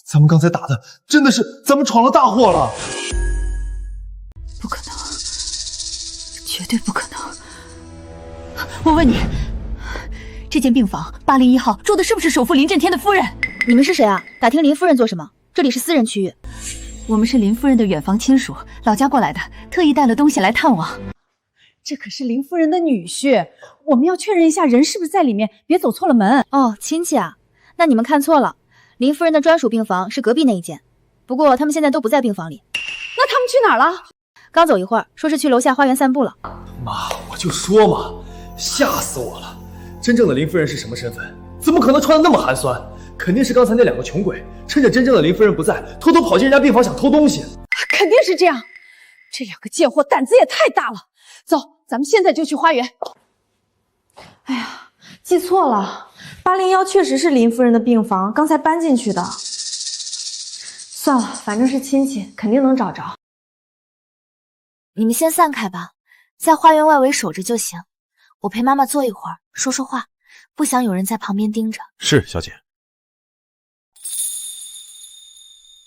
咱们刚才打的真的是咱们闯了大祸了。不可能，绝对不可能。我问你，这间病房801号住的是不是首富林震天的夫人？你们是谁啊？打听林夫人做什么？这里是私人区域。我们是林夫人的远房亲属，老家过来的，特意带了东西来探望。这可是林夫人的女婿，我们要确认一下人是不是在里面，别走错了门。哦，亲戚啊，那你们看错了，林夫人的专属病房是隔壁那一间，不过他们现在都不在病房里。那他们去哪儿了？刚走一会儿，说是去楼下花园散步了。妈，我就说嘛，吓死我了！真正的林夫人是什么身份？怎么可能穿得那么寒酸？肯定是刚才那2个穷鬼趁着真正的林夫人不在，偷偷跑进人家病房想偷东西。肯定是这样，这2个贱货胆子也太大了。走，咱们现在就去花园。哎呀，记错了，801确实是林夫人的病房，刚才搬进去的。算了，反正是亲戚，肯定能找着。你们先散开吧，在花园外围守着就行。我陪妈妈坐一会儿，说说话，不想有人在旁边盯着。是，小姐。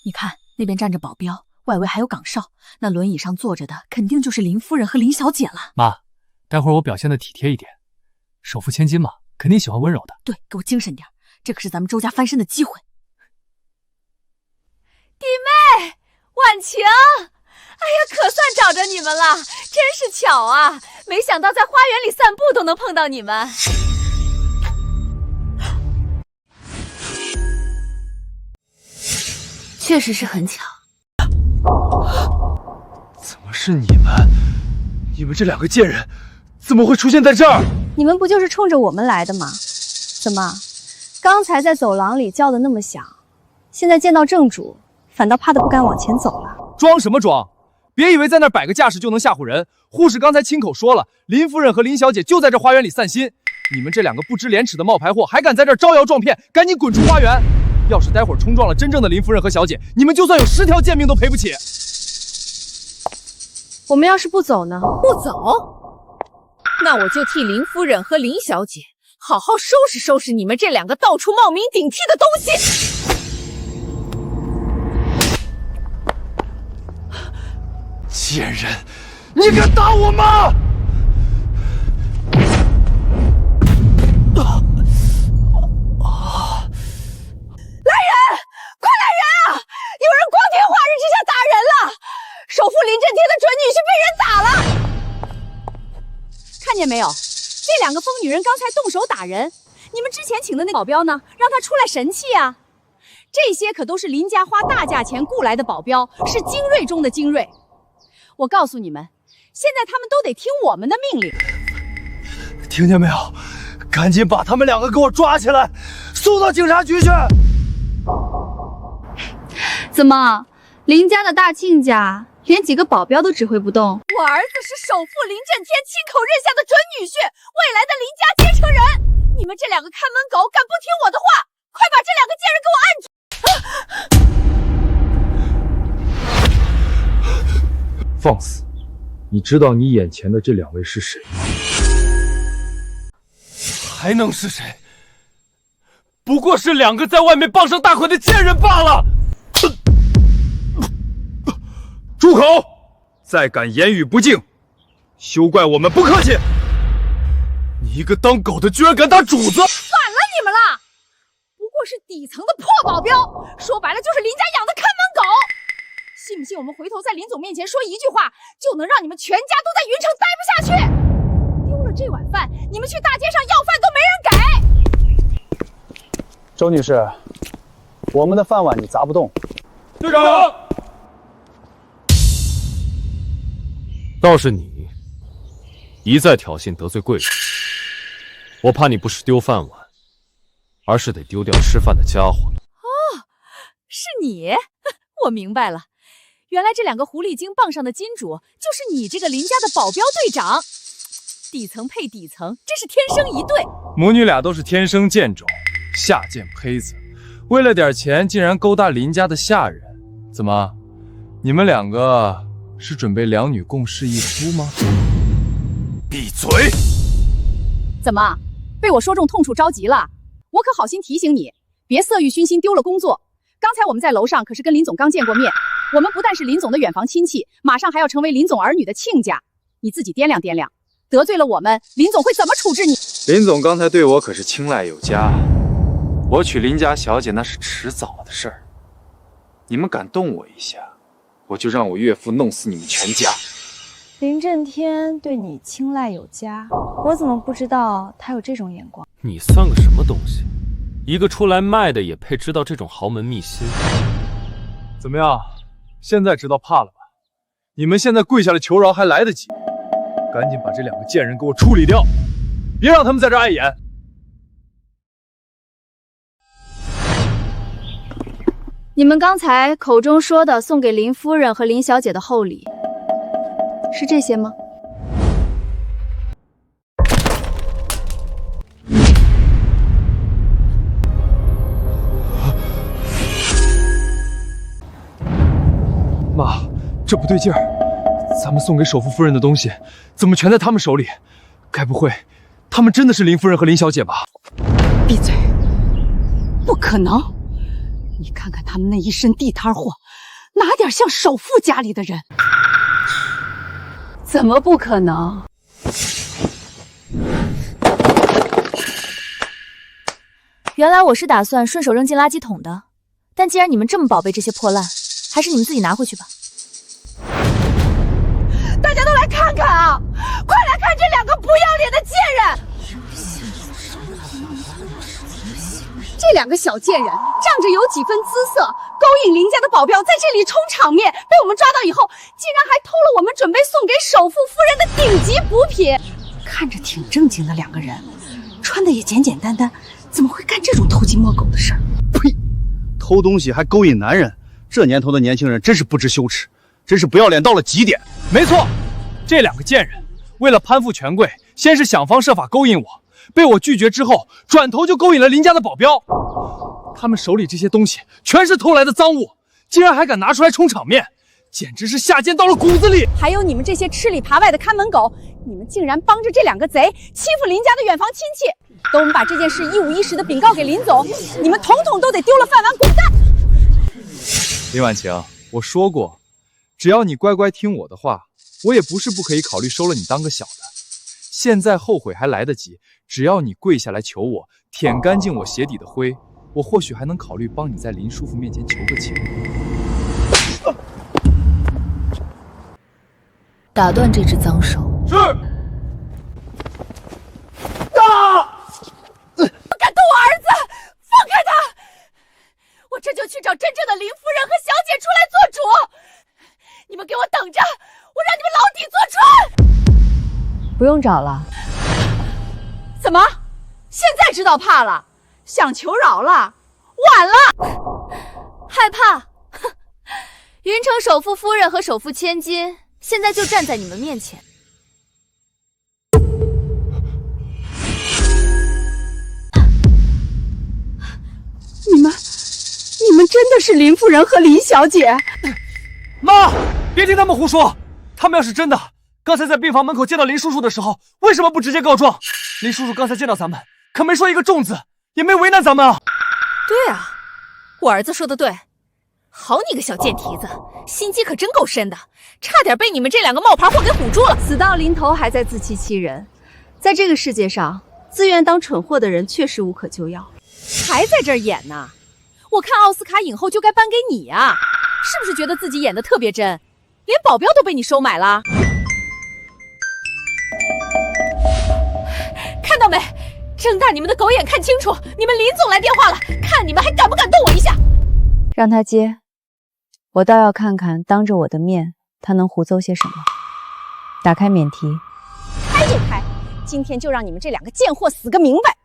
你看那边站着保镖，外围还有岗哨，那轮椅上坐着的肯定就是林夫人和林小姐了。妈，待会儿我表现的体贴一点，首富千金嘛，肯定喜欢温柔的。对，给我精神点，这可是咱们周家翻身的机会。弟妹，婉晴，哎呀，可算找着你们了，真是巧啊！没想到在花园里散步都能碰到你们。确实是很巧。怎么是你们？你们这两个贱人怎么会出现在这儿？你们不就是冲着我们来的吗？怎么，刚才在走廊里叫的那么响，现在见到正主，反倒怕得不敢往前走了？装什么装？别以为在那儿摆个架势就能吓唬人。护士刚才亲口说了，林夫人和林小姐就在这花园里散心。你们这两个不知廉耻的冒牌货，还敢在这儿招摇撞骗，赶紧滚出花园！要是待会儿冲撞了真正的林夫人和小姐，你们就算有10条贱命都赔不起。我们要是不走呢？不走，那我就替林夫人和林小姐好好收拾收拾你们这两个到处冒名顶替的东西。贱人，你敢打我吗？来人，快来人啊！有人光天化日之下打人了，首富林震天的准女婿被人打了。看见没有？这两个疯女人刚才动手打人，你们之前请的那保镖呢？让他出来神气啊！这些可都是林家花大价钱雇来的保镖，是精锐中的精锐。我告诉你们，现在他们都得听我们的命令。听见没有？赶紧把他们两个给我抓起来，送到警察局去！怎么，林家的大亲家连几个保镖都指挥不动？我儿子是首富林震天亲口认下的准女婿，未来的林家继承人。你们这两个看门狗敢不听我的话，快把这两个贱人给我按住！放肆！你知道你眼前的这两位是谁吗？还能是谁？不过是两个在外面傍上大款的贱人罢了。住口！再敢言语不敬，休怪我们不客气。你一个当狗的居然敢打主子！反了你们了！不过是底层的破保镖，说白了就是林家养的看门狗。信不信我们回头在林总面前说一句话，就能让你们全家都在云城待不下去？丢了这碗饭，你们去大街上要饭都没人给。周女士，我们的饭碗你砸不动。队长，倒是你一再挑衅得罪贵人，我怕你不是丢饭碗，而是得丢掉吃饭的家伙了。哦，是你，我明白了。原来这两个狐狸精傍上的金主，就是你这个林家的保镖队长。底层配底层，真是天生一对。母女俩都是天生贱种，下贱胚子，为了点钱竟然勾搭林家的下人。怎么，你们两个是准备两女共侍一夫吗？闭嘴！怎么，被我说中痛处着急了？我可好心提醒你，别色欲熏心丢了工作。刚才我们在楼上可是跟林总刚见过面，我们不但是林总的远房亲戚，马上还要成为林总儿女的亲家。你自己掂量掂量，得罪了我们，林总会怎么处置你？林总刚才对我可是青睐有加，我娶林家小姐那是迟早的事儿。你们敢动我一下，我就让我岳父弄死你们全家。林震天对你青睐有加，我怎么不知道他有这种眼光？你算个什么东西？一个出来卖的也配知道这种豪门秘辛？怎么样，现在知道怕了吧？你们现在跪下来求饶还来得及，赶紧把这两个贱人给我处理掉，别让他们在这碍眼。你们刚才口中说的送给林夫人和林小姐的厚礼，是这些吗？妈，这不对劲儿，咱们送给首富夫人的东西，怎么全在他们手里？该不会，他们真的是林夫人和林小姐吧？闭嘴！不可能！你看看他们那一身地摊货，哪点像首富家里的人？怎么不可能？原来我是打算顺手扔进垃圾桶的，但既然你们这么宝贝这些破烂，还是你们自己拿回去吧。大家都来看看啊！快来看这两个不要脸的贱人！这两个小贱人仗着有几分姿色，勾引林家的保镖在这里充场面，被我们抓到以后，竟然还偷了我们准备送给首富夫人的顶级补品。看着挺正经的两个人，穿的也简简单单，怎么会干这种偷鸡摸狗的事儿？呸！偷东西还勾引男人，这年头的年轻人真是不知羞耻，真是不要脸到了极点。没错，这两个贱人为了攀附权贵，先是想方设法勾引我，被我拒绝之后，转头就勾引了林家的保镖。他们手里这些东西全是偷来的赃物，竟然还敢拿出来充场面，简直是下贱到了骨子里。还有你们这些吃里扒外的看门狗，你们竟然帮着这两个贼欺负林家的远房亲戚。等我们把这件事一五一十的禀告给林总，你们统统都得丢了饭碗滚蛋！林婉晴，我说过，只要你乖乖听我的话，我也不是不可以考虑收了你当个小的。现在后悔还来得及，只要你跪下来求我，舔干净我鞋底的灰，我或许还能考虑帮你在林叔父面前求个情。打断这只脏手。是。不敢动我儿子，放开他！我这就去找真正的林夫人和小姐出来做主。你们给我等着，我让你们牢底坐穿！不用找了。怎么？现在知道怕了？想求饶了？晚了！害怕？哼！云城首富夫人和首富千金现在就站在你们面前。你们真的是林夫人和林小姐？妈，别听他们胡说，他们要是真的，刚才在病房门口见到林叔叔的时候，为什么不直接告状？林叔叔刚才见到咱们，可没说一个重字，也没为难咱们啊。对啊，我儿子说的对。好你个小贱蹄子，心机可真够深的，差点被你们这两个冒牌货给唬住了。死到临头还在自欺欺人，在这个世界上，自愿当蠢货的人确实无可救药。还在这儿演呢？我看奥斯卡影后就该颁给你啊！是不是觉得自己演得特别真，连保镖都被你收买了？看到没？睁大你们的狗眼看清楚，你们林总来电话了，看你们还敢不敢动我一下？让他接，我倒要看看当着我的面他能胡诌些什么。打开免提。开就开，今天就让你们这两个贱货死个明白！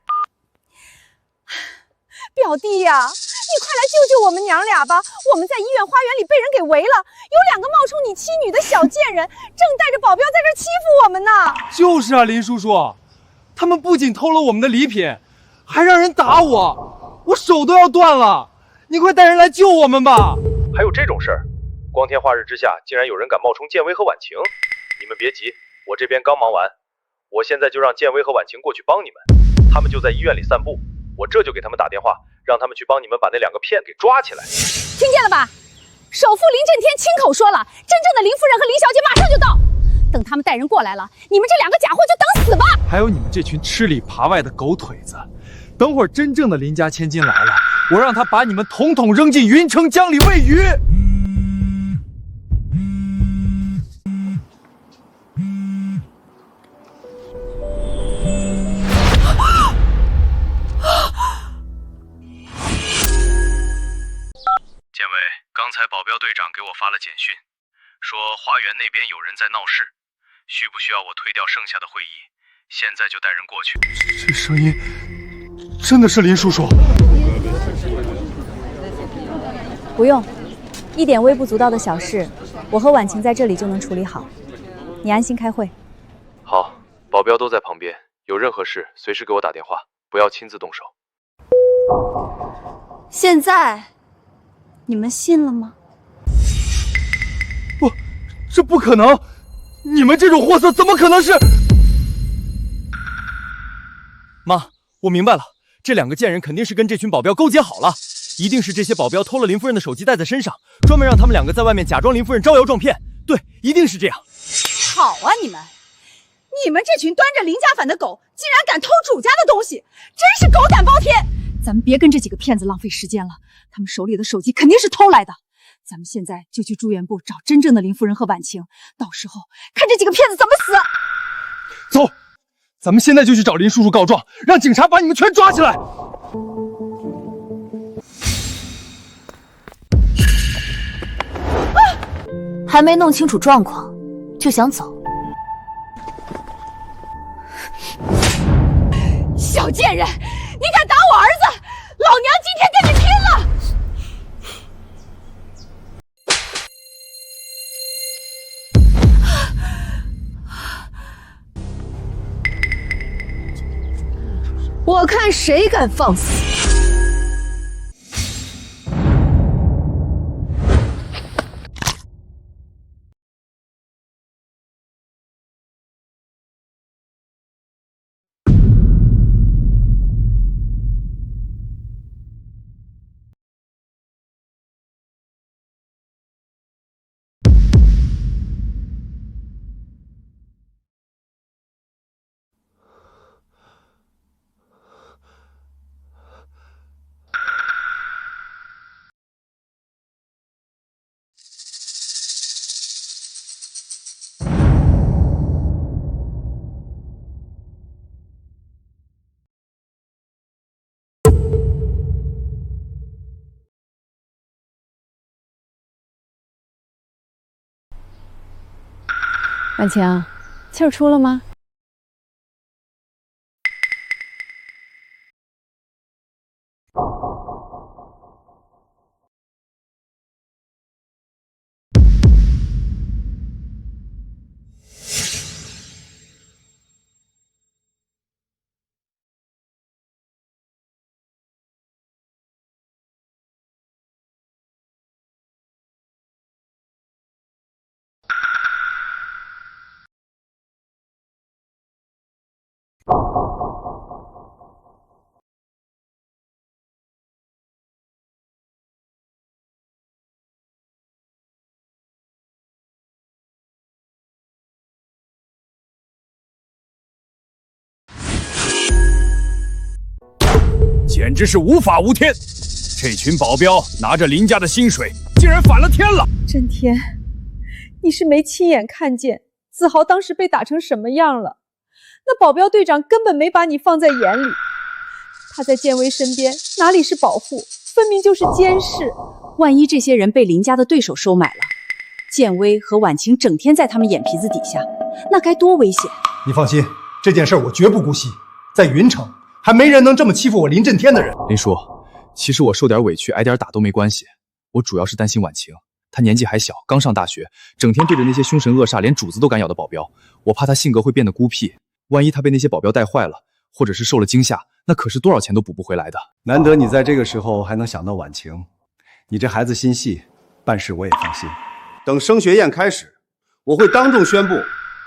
表弟呀，你快来救救我们娘俩吧！我们在医院花园里被人给围了，有两个冒充你妻女的小贱人，正带着保镖在这欺负我们呢。就是啊，林叔叔，他们不仅偷了我们的礼品，还让人打我，我手都要断了。你快带人来救我们吧！还有这种事儿？光天化日之下，竟然有人敢冒充建威和婉晴？你们别急，我这边刚忙完，我现在就让建威和婉晴过去帮你们。他们就在医院里散步，我这就给他们打电话，让他们去帮你们把那两个骗给抓起来。听见了吧？首富林震天亲口说了，真正的林夫人和林小姐马上就到。等他们带人过来了，你们这两个假货就等死吧！还有你们这群吃里扒外的狗腿子，等会儿真正的林家千金来了，我让他把你们统统扔进云城江里喂鱼。建伟，刚才保镖队长给我发了简讯，说花园那边有人在闹事，需不需要我推掉剩下的会议？现在就带人过去。这声音真的是林叔叔？不用，一点微不足道的小事，我和婉晴在这里就能处理好。你安心开会。好，保镖都在旁边，有任何事随时给我打电话，不要亲自动手。现在你们信了吗？不，这不可能！你们这种货色怎么可能是？妈，我明白了，这两个贱人肯定是跟这群保镖勾结好了，一定是这些保镖偷了林夫人的手机带在身上，专门让他们两个在外面假装林夫人招摇撞骗。对，一定是这样。好啊，你们这群端着林家反的狗，竟然敢偷主家的东西，真是狗胆包天！咱们别跟这几个骗子浪费时间了，他们手里的手机肯定是偷来的。咱们现在就去住院部找真正的林夫人和婉晴，到时候看这几个骗子怎么死！走，咱们现在就去找林叔叔告状，让警察把你们全抓起来。还没弄清楚状况就想走？小贱人，你敢打我儿子，老娘今天跟你拼了！我看谁敢放肆！婉晴，气儿出了吗？简直是无法无天！这群保镖拿着林家的薪水，竟然反了天了！震天，你是没亲眼看见子豪当时被打成什么样了？那保镖队长根本没把你放在眼里，他在建威身边哪里是保护，分明就是监视。万一这些人被林家的对手收买了，建威和婉晴整天在他们眼皮子底下，那该多危险！你放心，这件事我绝不姑息。在云城，还没人能这么欺负我林震天的人。林叔，其实我受点委屈，挨点打都没关系。我主要是担心婉晴，她年纪还小，刚上大学，整天对着那些凶神恶煞、连主子都敢咬的保镖，我怕她性格会变得孤僻。万一她被那些保镖带坏了，或者是受了惊吓，那可是多少钱都补不回来的。难得你在这个时候还能想到婉晴，你这孩子心细，办事我也放心。等升学宴开始，我会当众宣布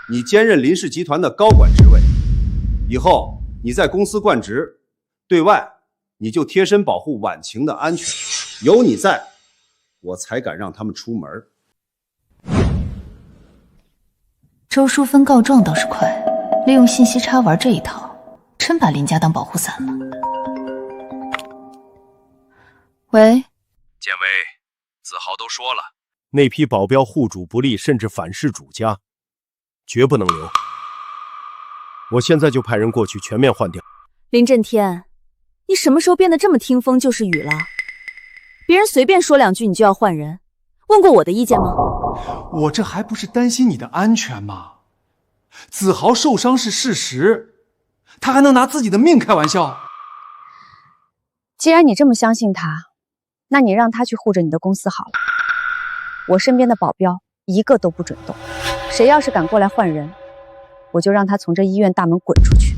你兼任林氏集团的高管职位，以后你在公司贯职，对外你就贴身保护婉晴的安全，有你在，我才敢让他们出门。周淑芬告状倒是快，利用信息差玩这一套，真把林家当保护伞了。喂，建威，子豪都说了，那批保镖护主不利，甚至反噬主家，绝不能留。我现在就派人过去全面换掉。林震天，你什么时候变得这么听风就是雨了？别人随便说两句你就要换人，问过我的意见吗？我这还不是担心你的安全吗？子豪受伤是事实，他还能拿自己的命开玩笑？既然你这么相信他，那你让他去护着你的公司好了。我身边的保镖一个都不准动，谁要是敢过来换人，我就让他从这医院大门滚出去。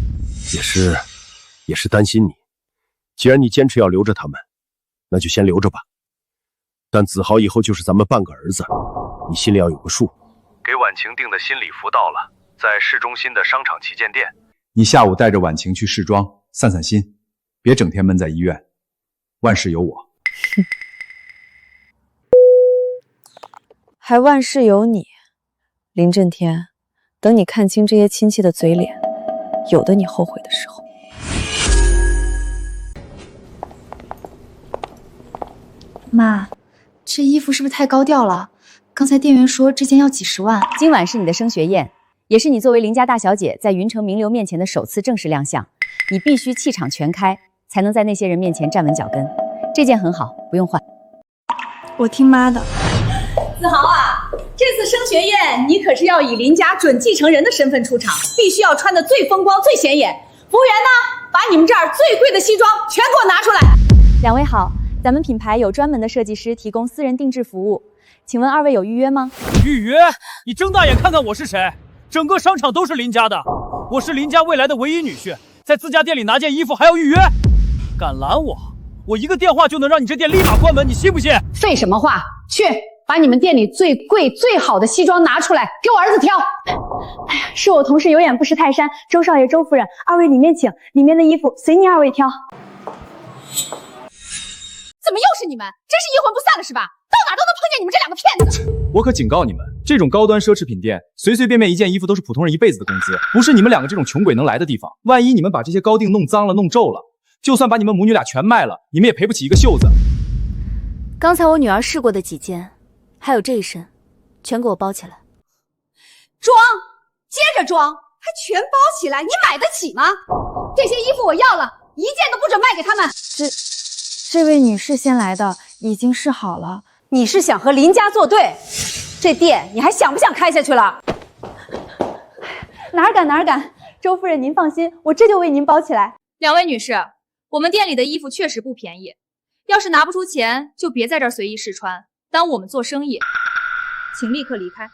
也是担心你。既然你坚持要留着他们，那就先留着吧。但子豪以后就是咱们半个儿子，你心里要有个数。给婉晴订的新礼服到了，在市中心的商场旗舰店。你下午带着婉晴去试妆，散散心，别整天闷在医院。万事有我。还万事有你，林震天，等你看清这些亲戚的嘴脸，有的你后悔的时候。妈，这衣服是不是太高调了？刚才店员说这件要几十万。今晚是你的升学宴，也是你作为林家大小姐在云城名流面前的首次正式亮相，你必须气场全开，才能在那些人面前站稳脚跟。这件很好，不用换。我听妈的。子豪啊，这次升学宴，你可是要以林家准继承人的身份出场，必须要穿得最风光、最显眼。服务员呢，把你们这儿最贵的西装全给我拿出来。两位好，咱们品牌有专门的设计师提供私人定制服务，请问二位有预约吗？预约？你睁大眼看看我是谁？整个商场都是林家的，我是林家未来的唯一女婿，在自家店里拿件衣服还要预约？敢拦我，我一个电话就能让你这店立马关门，你信不信？废什么话，去把你们店里最贵最好的西装拿出来，给我儿子挑。哎呀，是我同事有眼不识泰山，周少爷、周夫人，二位里面请，里面的衣服随您二位挑。怎么又是你们？真是阴魂不散了是吧？到哪都能碰见你们这两个骗子！我可警告你们，这种高端奢侈品店，随随便便一件衣服都是普通人一辈子的工资，不是你们两个这种穷鬼能来的地方。万一你们把这些高定弄脏了、弄皱了，就算把你们母女俩全卖了，你们也赔不起一个袖子。刚才我女儿试过的几件，还有这一身，全给我包起来。装，接着装，还全包起来，你买得起吗？这些衣服我要了，一件都不准卖给他们。这位女士先来的，已经试好了。你是想和林家作对？这店你还想不想开下去了？哪儿敢哪儿敢！周夫人您放心，我这就为您包起来。两位女士，我们店里的衣服确实不便宜，要是拿不出钱，就别在这儿随意试穿，耽误我们做生意，请立刻离开。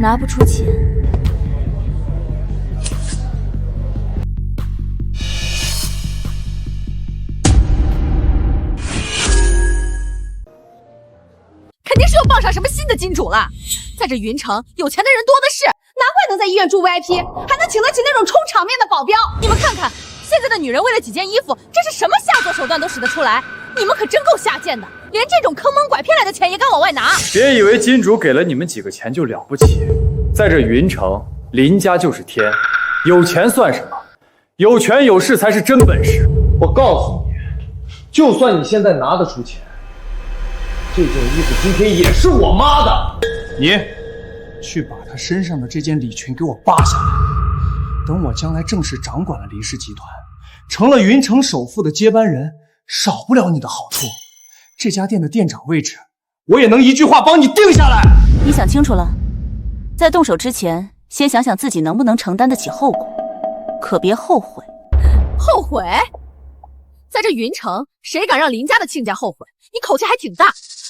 拿不出钱。肯定是又傍上什么新的金主了。在这云城，有钱的人多的是，难怪能在医院住 VIP， 还能请得起那种充场面的保镖。你们看看，现在的女人为了几件衣服，这是什么下作手段都使得出来。你们可真够下贱的，连这种坑蒙拐骗来的钱也敢往外拿。别以为金主给了你们几个钱就了不起，在这云城，林家就是天，有钱算什么？有权有势才是真本事。我告诉你，就算你现在拿得出钱，这件衣服今天也是我妈的。你去把她身上的这件礼裙给我扒下来，等我将来正式掌管了林氏集团，成了云城首富的接班人，少不了你的好处。这家店的店长位置，我也能一句话帮你定下来。你想清楚了，在动手之前，先想想自己能不能承担得起后果，可别后悔。后悔？在这云城，谁敢让林家的亲家后悔？你口气还挺大。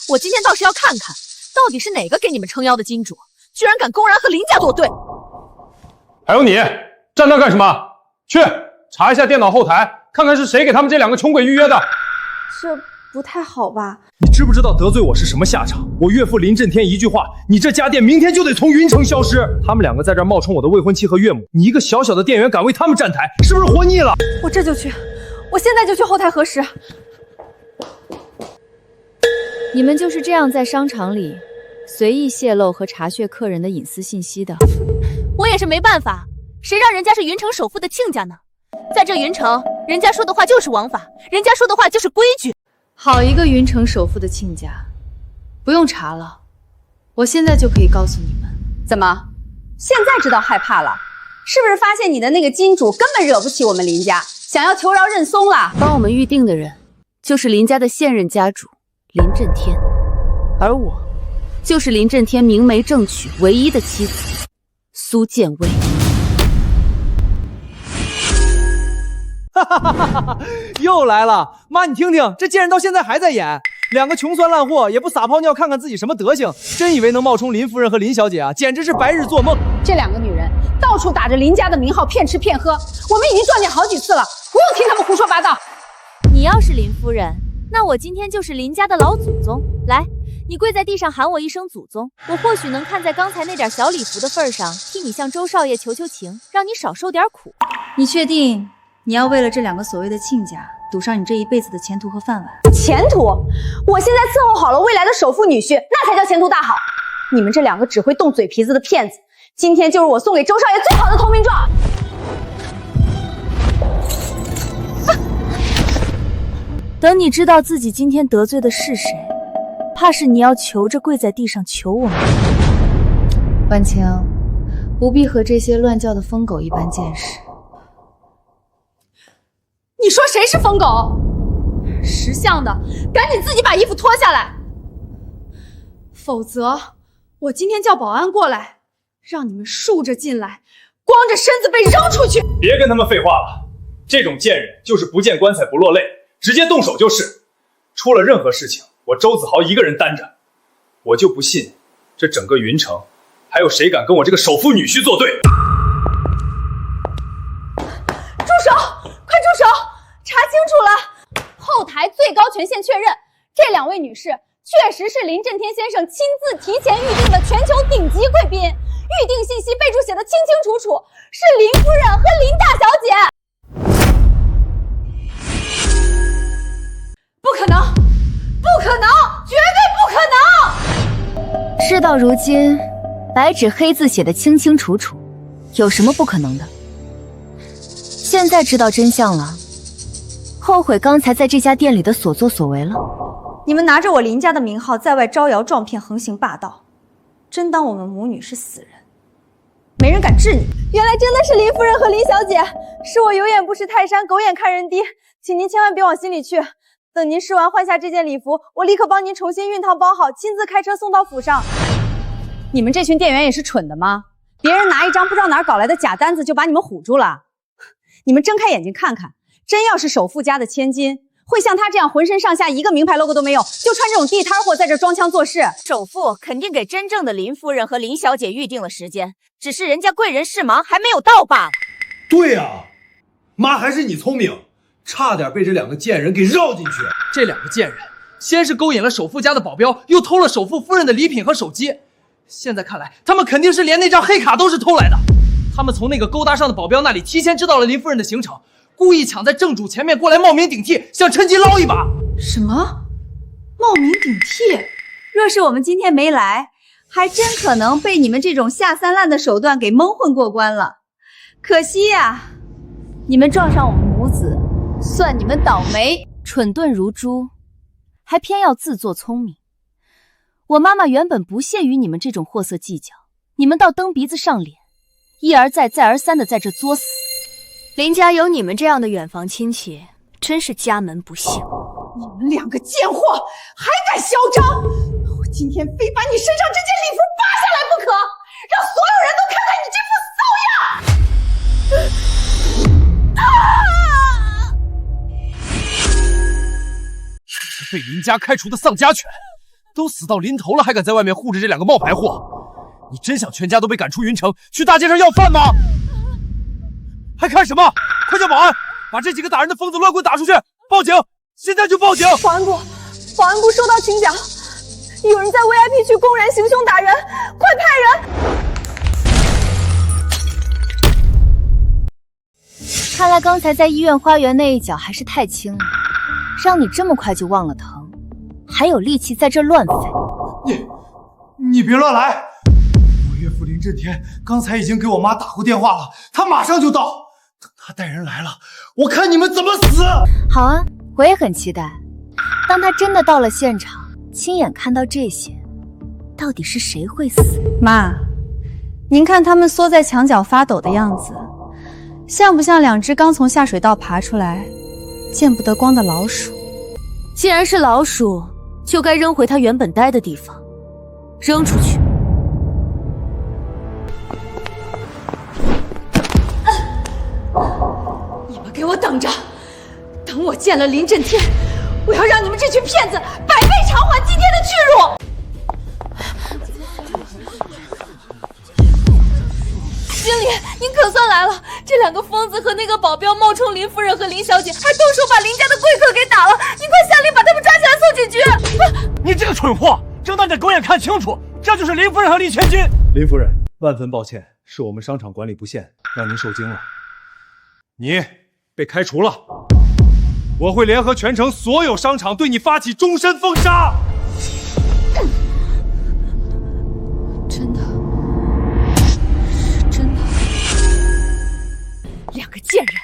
我今天倒是要看看，到底是哪个给你们撑腰的金主，居然敢公然和林家作对。还有你，站那干什么？去查一下电脑后台，看看是谁给他们这两个穷鬼预约的。这不太好吧？你知不知道得罪我是什么下场？我岳父林震天一句话，你这家店明天就得从云城消失。他们两个在这儿冒充我的未婚妻和岳母，你一个小小的店员敢为他们站台，是不是活腻了？我这就去，我现在就去后台核实。你们就是这样在商场里随意泄露和查阅客人的隐私信息的？我也是没办法，谁让人家是云城首富的亲家呢？在这云城，人家说的话就是王法，人家说的话就是规矩。好一个云城首富的亲家，不用查了，我现在就可以告诉你们。怎么，现在知道害怕了？是不是发现你的那个金主根本惹不起我们林家，想要求饶认怂了？帮我们预定的人就是林家的现任家主林震天，而我就是林震天明媒正娶唯一的妻子苏建威。哈哈哈哈！又来了，妈，你听听，这贱人到现在还在演，两个穷酸烂货也不撒泡尿看看自己什么德行，真以为能冒充林夫人和林小姐啊，简直是白日做梦。这两个女人到处打着林家的名号骗吃骗喝，我们已经撞见好几次了，不用听他们胡说八道。你要是林夫人，那我今天就是林家的老祖宗。来，你跪在地上喊我一声祖宗，我或许能看在刚才那点小礼服的份上，替你向周少爷求求情，让你少受点苦。你确定你要为了这两个所谓的亲家赌上你这一辈子的前途和饭碗？前途？我现在伺候好了未来的首富女婿，那才叫前途大好。你们这两个只会动嘴皮子的骗子，今天就是我送给周少爷最好的投名状。等你知道自己今天得罪的是谁，怕是你要求着跪在地上求我们。婉清，不必和这些乱叫的疯狗一般见识。你说谁是疯狗？识相的，赶紧自己把衣服脱下来。否则我今天叫保安过来，让你们竖着进来，光着身子被扔出去。别跟他们废话了，这种贱人就是不见棺材不落泪，直接动手就是。出了任何事情，我周子豪一个人担着。我就不信，这整个云城还有谁敢跟我这个首富女婿作对？住手！快住手！查清楚了，后台最高权限确认，这2位女士确实是林震天先生亲自提前预定的全球顶级贵宾，预定信息备注写的清清楚楚，是林夫人和林大小姐。不可能，不可能，绝对不可能！事到如今，白纸黑字写的清清楚楚，有什么不可能的？现在知道真相了，后悔刚才在这家店里的所作所为了。你们拿着我林家的名号在外招摇撞骗，横行霸道，真当我们母女是死人，没人敢治你。原来真的是林夫人和林小姐，是我有眼不识泰山，狗眼看人低，请您千万别往心里去。等您试完换下这件礼服，我立刻帮您重新熨烫包好，亲自开车送到府上。你们这群店员也是蠢的吗？别人拿一张不知道哪儿搞来的假单子就把你们唬住了？你们睁开眼睛看看，真要是首富家的千金，会像他这样浑身上下一个名牌 logo 都没有，就穿这种地摊货在这装腔作势？首富肯定给真正的林夫人和林小姐预定了时间，只是人家贵人事忙还没有到罢了。对啊，妈还是你聪明，差点被这2个贱人给绕进去。这2个贱人，先是勾引了首富家的保镖，又偷了首富夫人的礼品和手机。现在看来，他们肯定是连那张黑卡都是偷来的。他们从那个勾搭上的保镖那里提前知道了林夫人的行程，故意抢在正主前面过来冒名顶替，想趁机捞一把。什么？冒名顶替？若是我们今天没来，还真可能被你们这种下三滥的手段给蒙混过关了。可惜呀，你们撞上我们母子，算你们倒霉。蠢钝如猪，还偏要自作聪明。我妈妈原本不屑于你们这种货色计较，你们倒蹬鼻子上脸，一而再再而三的在这作死。林家有你们这样的远房亲戚，真是家门不幸。你们2个贱货，还敢嚣张！我今天非把你身上这件礼服扒下来不可，让所有人都看看你这副骚样！被林家开除的丧家犬，都死到临头了，还敢在外面护着这2个冒牌货！你真想全家都被赶出云城，去大街上要饭吗？还看什么？快叫保安，把这几个打人的疯子乱棍打出去！报警！现在就报警！保安部收到请讲，有人在 VIP 区公然行凶打人，快派人！看来刚才在医院花园那一脚还是太轻了，让你这么快就忘了疼，还有力气在这乱飞。你别乱来！我岳父林震天刚才已经给我妈打过电话了，他马上就到。等他带人来了，我看你们怎么死！好啊，我也很期待。当他真的到了现场，亲眼看到这些，到底是谁会死？妈，您看他们缩在墙角发抖的样子，像不像2只刚从下水道爬出来、见不得光的老鼠？既然是老鼠，就该扔回它原本待的地方，扔出去。你们给我等着！等我见了林震天，我要让你们这群骗子百倍偿还今天的屈辱！经理，您可算来了！这2个疯子和那个保镖冒充林夫人和林小姐，还动手把林家的贵客给打了！您快下令把他们抓起来送警局！你这个蠢货，睁大你的狗眼看清楚，这就是林夫人和林千金！林夫人，万分抱歉，是我们商场管理不善，让您受惊了。你被开除了，我会联合全城所有商场对你发起终身封杀！真的！2个贱人，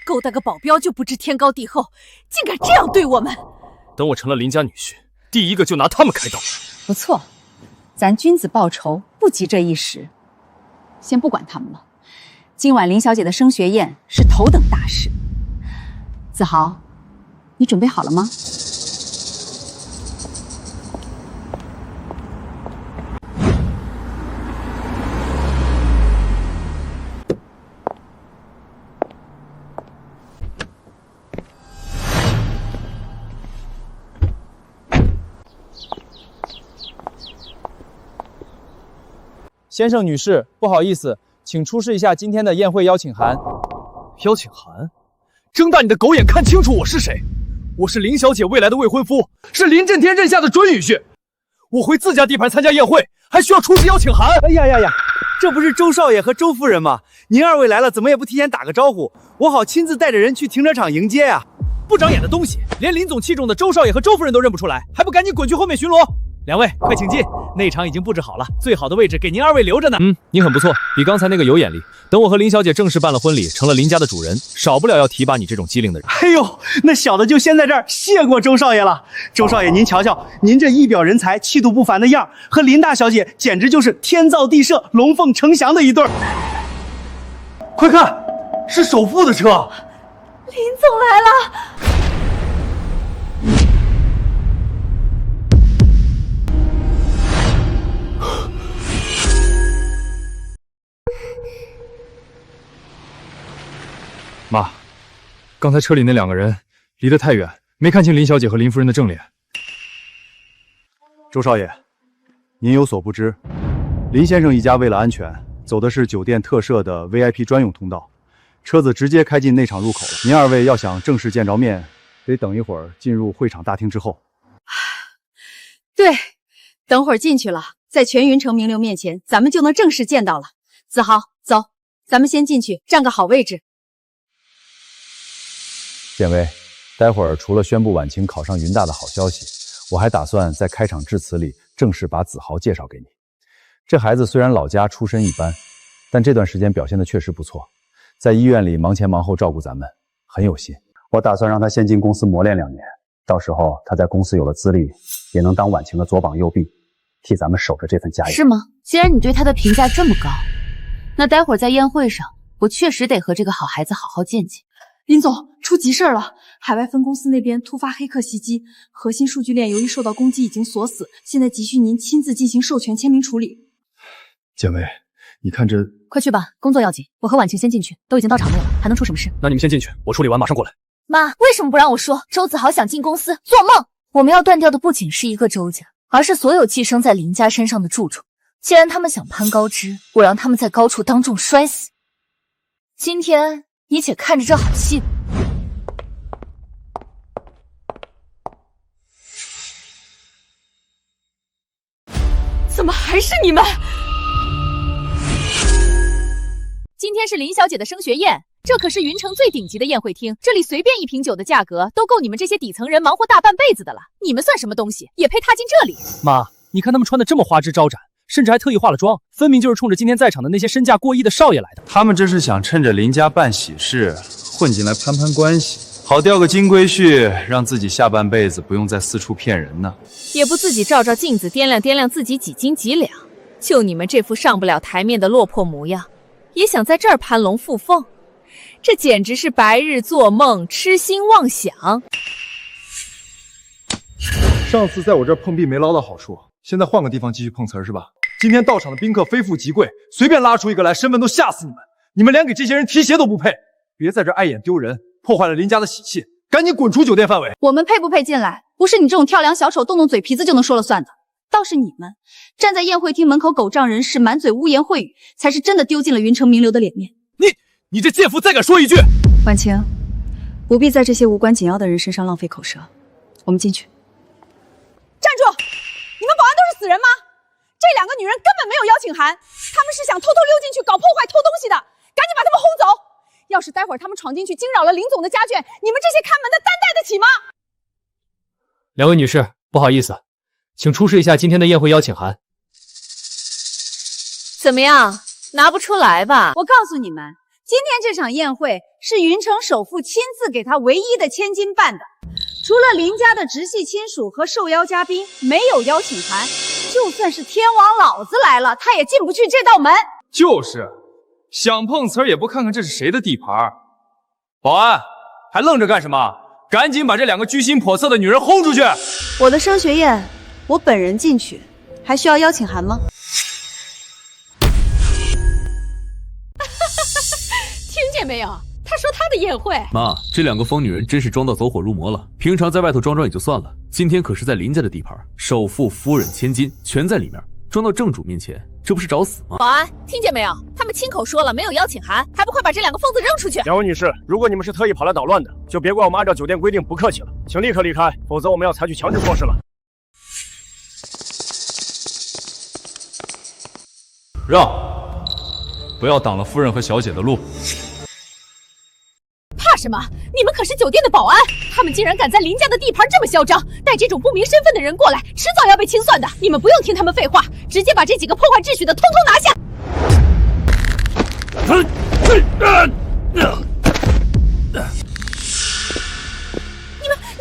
勾搭个保镖就不知天高地厚，竟敢这样对我们！等我成了林家女婿，第一个就拿他们开刀。不错，咱君子报仇，不急这一时。先不管他们了，今晚林小姐的升学宴是头等大事。子豪，你准备好了吗？先生、女士，不好意思，请出示一下今天的宴会邀请函。邀请函？睁大你的狗眼，看清楚我是谁！我是林小姐未来的未婚夫，是林震天任下的准女婿。我回自家地盘参加宴会，还需要出示邀请函？哎呀呀呀，这不是周少爷和周夫人吗？您二位来了，怎么也不提前打个招呼，我好亲自带着人去停车场迎接啊！不长眼的东西，连林总器重的周少爷和周夫人都认不出来，还不赶紧滚去后面巡逻！两位快请进，内场已经布置好了，最好的位置给您二位留着呢。你很不错，比刚才那个有眼力。等我和林小姐正式办了婚礼，成了林家的主人，少不了要提拔你这种机灵的人。哎呦，那小的就先在这儿谢过周少爷了。周少爷，您瞧瞧，您这一表人才、气度不凡的样儿，和林大小姐简直就是天造地设、龙凤呈祥的一对儿。快看，是首富的车。林总来了。妈，刚才车里那2个人离得太远，没看清林小姐和林夫人的正脸。周少爷，您有所不知，林先生一家为了安全，走的是酒店特设的 VIP 专用通道，车子直接开进内场入口了。您二位要想正式见着面，得等一会儿进入会场大厅之后。对，等会儿进去了，在全云城名流面前，咱们就能正式见到了。子豪，走，咱们先进去，占个好位置。建威，待会儿除了宣布婉晴考上云大的好消息，我还打算在开场致辞里正式把子豪介绍给你。这孩子虽然老家出身一般，但这段时间表现的确实不错，在医院里忙前忙后照顾咱们，很有心。我打算让他先进公司磨练2年，到时候他在公司有了资历，也能当婉晴的左膀右臂，替咱们守着这份家业。是吗？既然你对他的评价这么高，那待会儿在宴会上，我确实得和这个好孩子好好见见。林总，出急事了！海外分公司那边突发黑客袭击，核心数据链由于受到攻击已经锁死，现在急需您亲自进行授权签名处理。建威，你看这……快去吧，工作要紧。我和婉晴先进去，都已经到场内了，还能出什么事？那你们先进去，我处理完马上过来。妈，为什么不让我说？周子豪想进公司，做梦！我们要断掉的不仅是一个周家，而是所有寄生在林家身上的蛀虫。既然他们想攀高枝，我让他们在高处当众摔死。今天你且看着这好戏吧。怎么还是你们？今天是林小姐的升学宴，这可是云城最顶级的宴会厅，这里随便1瓶酒的价格都够你们这些底层人忙活大半辈子的了。你们算什么东西，也配踏进这里？妈，你看他们穿的这么花枝招展，甚至还特意化了妆，分明就是冲着今天在场的那些身价过亿的少爷来的。他们这是想趁着林家办喜事，混进来攀攀关系，好钓个金龟婿，让自己下半辈子不用再四处骗人呢。也不自己照照镜子掂量掂量自己几斤几两，就你们这副上不了台面的落魄模样，也想在这儿攀龙附凤，这简直是白日做梦，痴心妄想。上次在我这儿碰壁没捞到好处，现在换个地方继续碰瓷儿是吧？今天到场的宾客非富即贵，随便拉出一个来，身份都吓死你们！你们连给这些人提鞋都不配，别在这碍眼丢人，破坏了林家的喜气，赶紧滚出酒店范围！我们配不配进来，不是你这种跳梁小丑动动嘴皮子就能说了算的。倒是你们站在宴会厅门口狗仗人势，满嘴污言秽语，才是真的丢尽了云城名流的脸面。你这贱妇再敢说一句！婉晴，不必在这些无关紧要的人身上浪费口舌。我们进去。站住！你们保安都是死人吗？这2个女人根本没有邀请函，他们是想偷偷溜进去搞破坏、偷东西的，赶紧把他们轰走！要是待会儿他们闯进去惊扰了林总的家眷，你们这些看门的担待得起吗？2位女士，不好意思，请出示一下今天的宴会邀请函。怎么样，拿不出来吧？我告诉你们，今天这场宴会是云城首富亲自给他唯一的千金办的，除了林家的直系亲属和受邀嘉宾，没有邀请函。就算是天王老子来了，他也进不去这道门。就是，想碰瓷儿也不看看这是谁的地盘。保安，还愣着干什么？赶紧把这2个居心叵测的女人轰出去！我的升学宴，我本人进去，还需要邀请函吗？听见没有？他说他的宴会。妈，这2个疯女人真是装到走火入魔了。平常在外头装装也就算了，今天可是在林家的地盘，首富、夫人、千金全在里面，装到正主面前，这不是找死吗？保安，听见没有？他们亲口说了没有邀请函，还不快把这2个疯子扔出去！两位女士，如果你们是特意跑来捣乱的，就别怪我们按照酒店规定不客气了，请立刻离开，否则我们要采取强制措施了。让，不要挡了夫人和小姐的路。怕什么？你们可是酒店的保安，他们竟然敢在林家的地盘这么嚣张，带这种不明身份的人过来，迟早要被清算的。你们不用听他们废话，直接把这几个破坏秩序的通通拿下！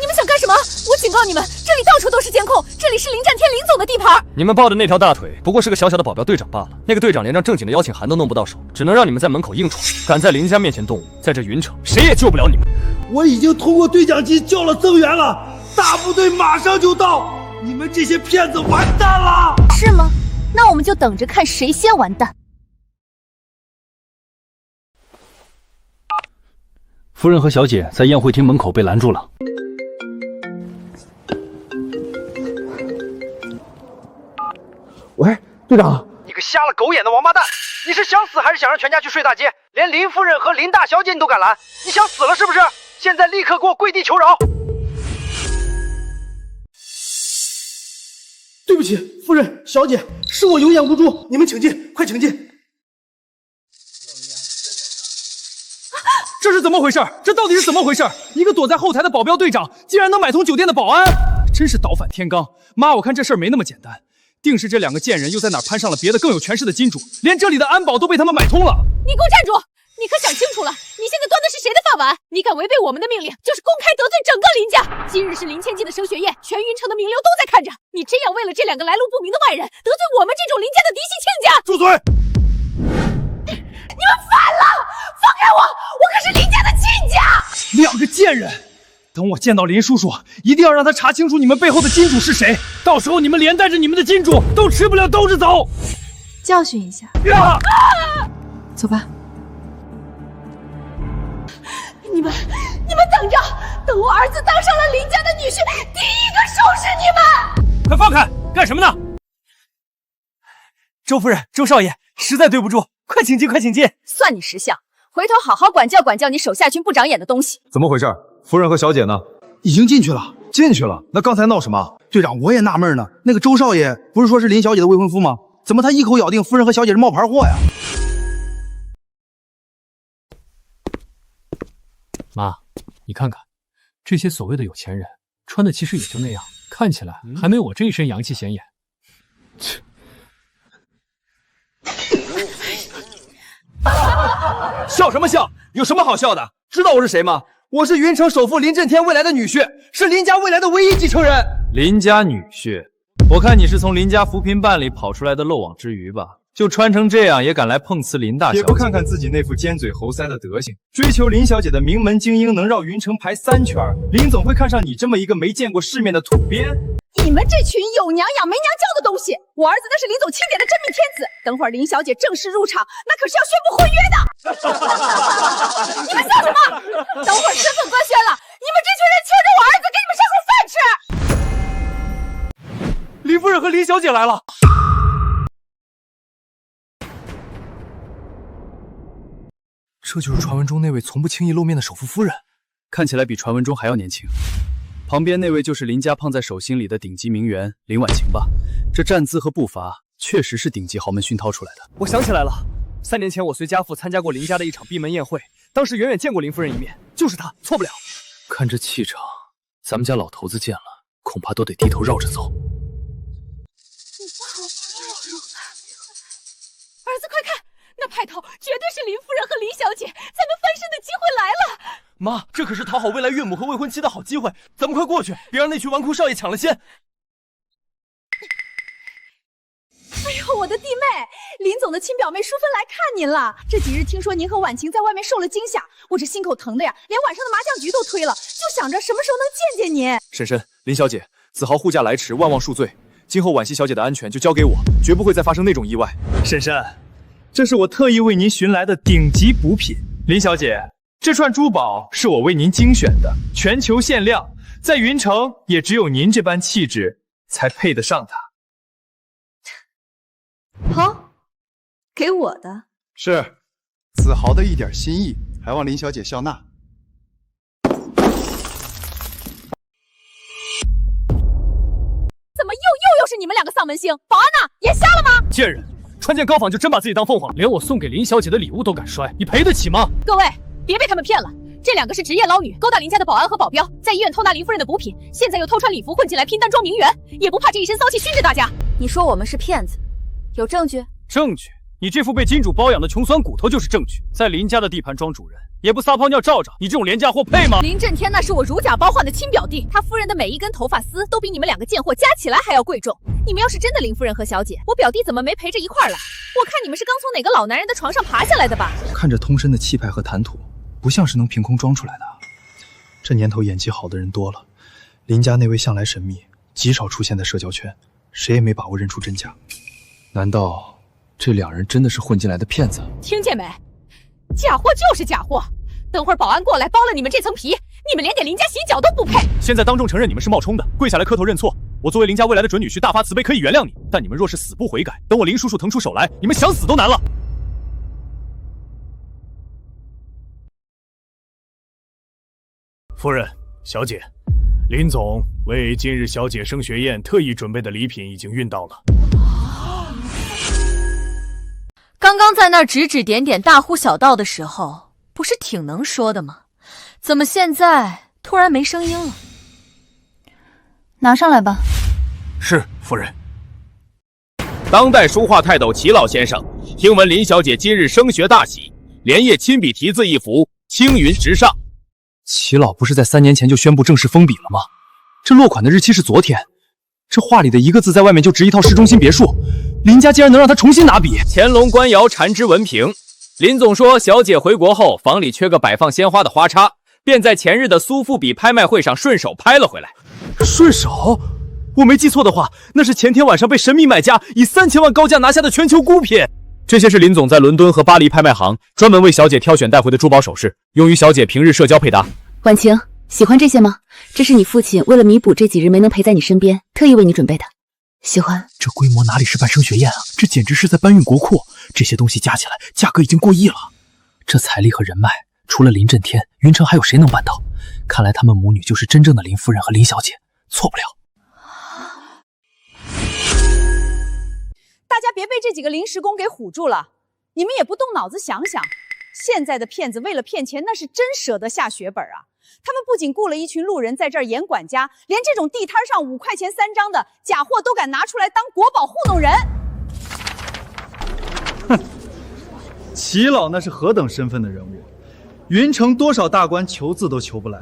你们想干什么？我警告你们，这里到处都是监控，这里是林战天林总的地盘。你们抱的那条大腿不过是个小小的保镖队长罢了，那个队长连张正经的邀请函都弄不到手，只能让你们在门口硬闯。敢在林家面前动武，在这云城谁也救不了你们。我已经通过对讲机叫了增援了，大部队马上就到，你们这些骗子完蛋了！是吗？那我们就等着看谁先完蛋。夫人和小姐在宴会厅门口被拦住了。喂，队长，你个瞎了狗眼的王八蛋！你是想死还是想让全家去睡大街？连林夫人和林大小姐你都敢拦，你想死了是不是？现在立刻给我跪地求饶！对不起，夫人、小姐，是我有眼无珠，你们请进，快请进。这是怎么回事？这到底是怎么回事？一个躲在后台的保镖队长，竟然能买通酒店的保安，真是倒反天罡！妈，我看这事儿没那么简单，定是这2个贱人又在哪儿攀上了别的更有权势的金主，连这里的安保都被他们买通了。你给我站住！你可想清楚了，你现在端的是谁的饭碗？你敢违背我们的命令，就是公开得罪整个林家。今日是林千金的升学宴，全云城的名流都在看着。你真要为了这2个来路不明的外人，得罪我们这种林家的嫡系亲家？住嘴！你们反了！放开我！我可是林家的亲家！2个贱人！等我见到林叔叔，一定要让他查清楚你们背后的金主是谁。到时候你们连带着你们的金主都吃不了兜着走。教训一下。走吧。你们等着，等我儿子当上了林家的女婿，第一个收拾你们！快放开！干什么呢？周夫人、周少爷，实在对不住，快请进，快请进。算你识相，回头好好管教管教你手下群不长眼的东西。怎么回事？夫人和小姐呢？已经进去了。进去了？那刚才闹什么？队长，我也纳闷呢。那个周少爷不是说是林小姐的未婚夫吗？怎么他一口咬定夫人和小姐是冒牌货呀？妈，你看看，这些所谓的有钱人穿的其实也就那样，看起来还没我这一身洋气显眼。切！笑什么笑？有什么好笑的？知道我是谁吗？我是云城首富林震天未来的女婿，是林家未来的唯一继承人。林家女婿，我看你是从林家扶贫办里跑出来的漏网之鱼吧？就穿成这样也敢来碰瓷林大小姐，也不看看自己那副尖嘴猴腮的德行。追求林小姐的名门精英能绕云城排3圈，林总会看上你这么一个没见过世面的土鳖？你们这群有娘养没娘教的东西！我儿子那是林总钦点的真命天子，等会儿林小姐正式入场，那可是要宣布婚约的。你们笑什么？等会儿身份官宣了，你们这群人牵着我儿子给你们上口饭吃！林夫人和林小姐来了。这就是传闻中那位从不轻易露面的首富夫人，看起来比传闻中还要年轻。旁边那位就是林家胖在手心里的顶级名媛林婉晴吧？这站姿和步伐确实是顶级豪门熏陶出来的。我想起来了，3年前我随家父参加过林家的一场闭门宴会，当时远远见过林夫人一面，就是她，错不了。看这气场，咱们家老头子见了恐怕都得低头绕着走。儿子，快看，那派头绝对是林夫人和林小姐，咱们翻身的机会来了。妈，这可是讨好未来岳母和未婚妻的好机会，咱们快过去，别让那群纨绔少爷抢了先。哎呦，我的弟妹，林总的亲表妹淑芬来看您了。这几日听说您和婉晴在外面受了惊吓，我这心口疼的呀，连晚上的麻将局都推了，就想着什么时候能见见您。婶婶，林小姐，子豪护驾来迟，万望恕罪。今后婉惜小姐的安全就交给我，绝不会再发生那种意外。婶婶，这是我特意为您寻来的顶级补品。林小姐，这串珠宝是我为您精选的，全球限量，在云城也只有您这般气质才配得上它。好，给我的。是，子豪的一点心意，还望林小姐笑纳。怎么又是你们两个丧门星？保安呢？眼瞎了吗？贱人，穿件高仿就真把自己当凤凰了，连我送给林小姐的礼物都敢摔，你赔得起吗？各位，别被他们骗了。这两个是职业捞女，勾搭林家的保安和保镖，在医院偷拿林夫人的补品，现在又偷穿礼服混进来拼单装名媛，也不怕这一身骚气熏着大家。你说我们是骗子，有证据？证据？你这副被金主包养的穷酸骨头就是证据。在林家的地盘装主人，也不撒泡尿照照，你这种廉价货配吗？林震天那是我如假包换的亲表弟，他夫人的每一根头发丝都比你们两个贱货加起来还要贵重。你们要是真的林夫人和小姐，我表弟怎么没陪着一块儿来？我看你们是刚从哪个老男人的床上爬下来的吧？看着通身的气派和谈吐，不像是能凭空装出来的。这年头演技好的人多了，林家那位向来神秘，极少出现在社交圈，谁也没把握认出真假。难道这两人真的是混进来的骗子？听见没？假货就是假货。等会儿保安过来剥了你们这层皮，你们连给林家洗脚都不配。现在当众承认你们是冒充的，跪下来磕头认错。我作为林家未来的准女婿，大发慈悲可以原谅你，但你们若是死不悔改，等我林叔叔腾出手来，你们想死都难了。夫人、小姐，林总为今日小姐升学宴特意准备的礼品已经运到了。刚刚在那儿指指点点、大呼小道的时候，不是挺能说的吗？怎么现在突然没声音了？拿上来吧。是，夫人。当代书画泰斗齐老先生，听闻林小姐今日升学大喜，连夜亲笔题字一幅，青云直上。齐老不是在3年前就宣布正式封笔了吗？这落款的日期是昨天，这画里的一个字在外面就值一套市中心别墅，林家竟然能让他重新拿笔。乾隆官窑缠枝纹瓶，林总说小姐回国后房里缺个摆放鲜花的花插，便在前日的苏富比拍卖会上顺手拍了回来。顺手？我没记错的话，那是前天晚上被神秘买家以3000万高价拿下的全球孤品。这些是林总在伦敦和巴黎拍卖行专门为小姐挑选带回的珠宝首饰，用于小姐平日社交配搭。婉晴，喜欢这些吗？这是你父亲为了弥补这几日没能陪在你身边，特意为你准备的。喜欢？这规模哪里是办升学宴啊，这简直是在搬运国库。这些东西加起来价格已经过亿了。这财力和人脉，除了林震天，云城还有谁能办到？看来他们母女就是真正的林夫人和林小姐，错不了。大家别被这几个临时工给唬住了，你们也不动脑子想想，现在的骗子为了骗钱，那是真舍得下血本啊！他们不仅雇了一群路人在这儿演管家，连这种地摊上5块钱3张的假货都敢拿出来当国宝糊弄人。哼，齐老那是何等身份的人物，云城多少大官求字都求不来，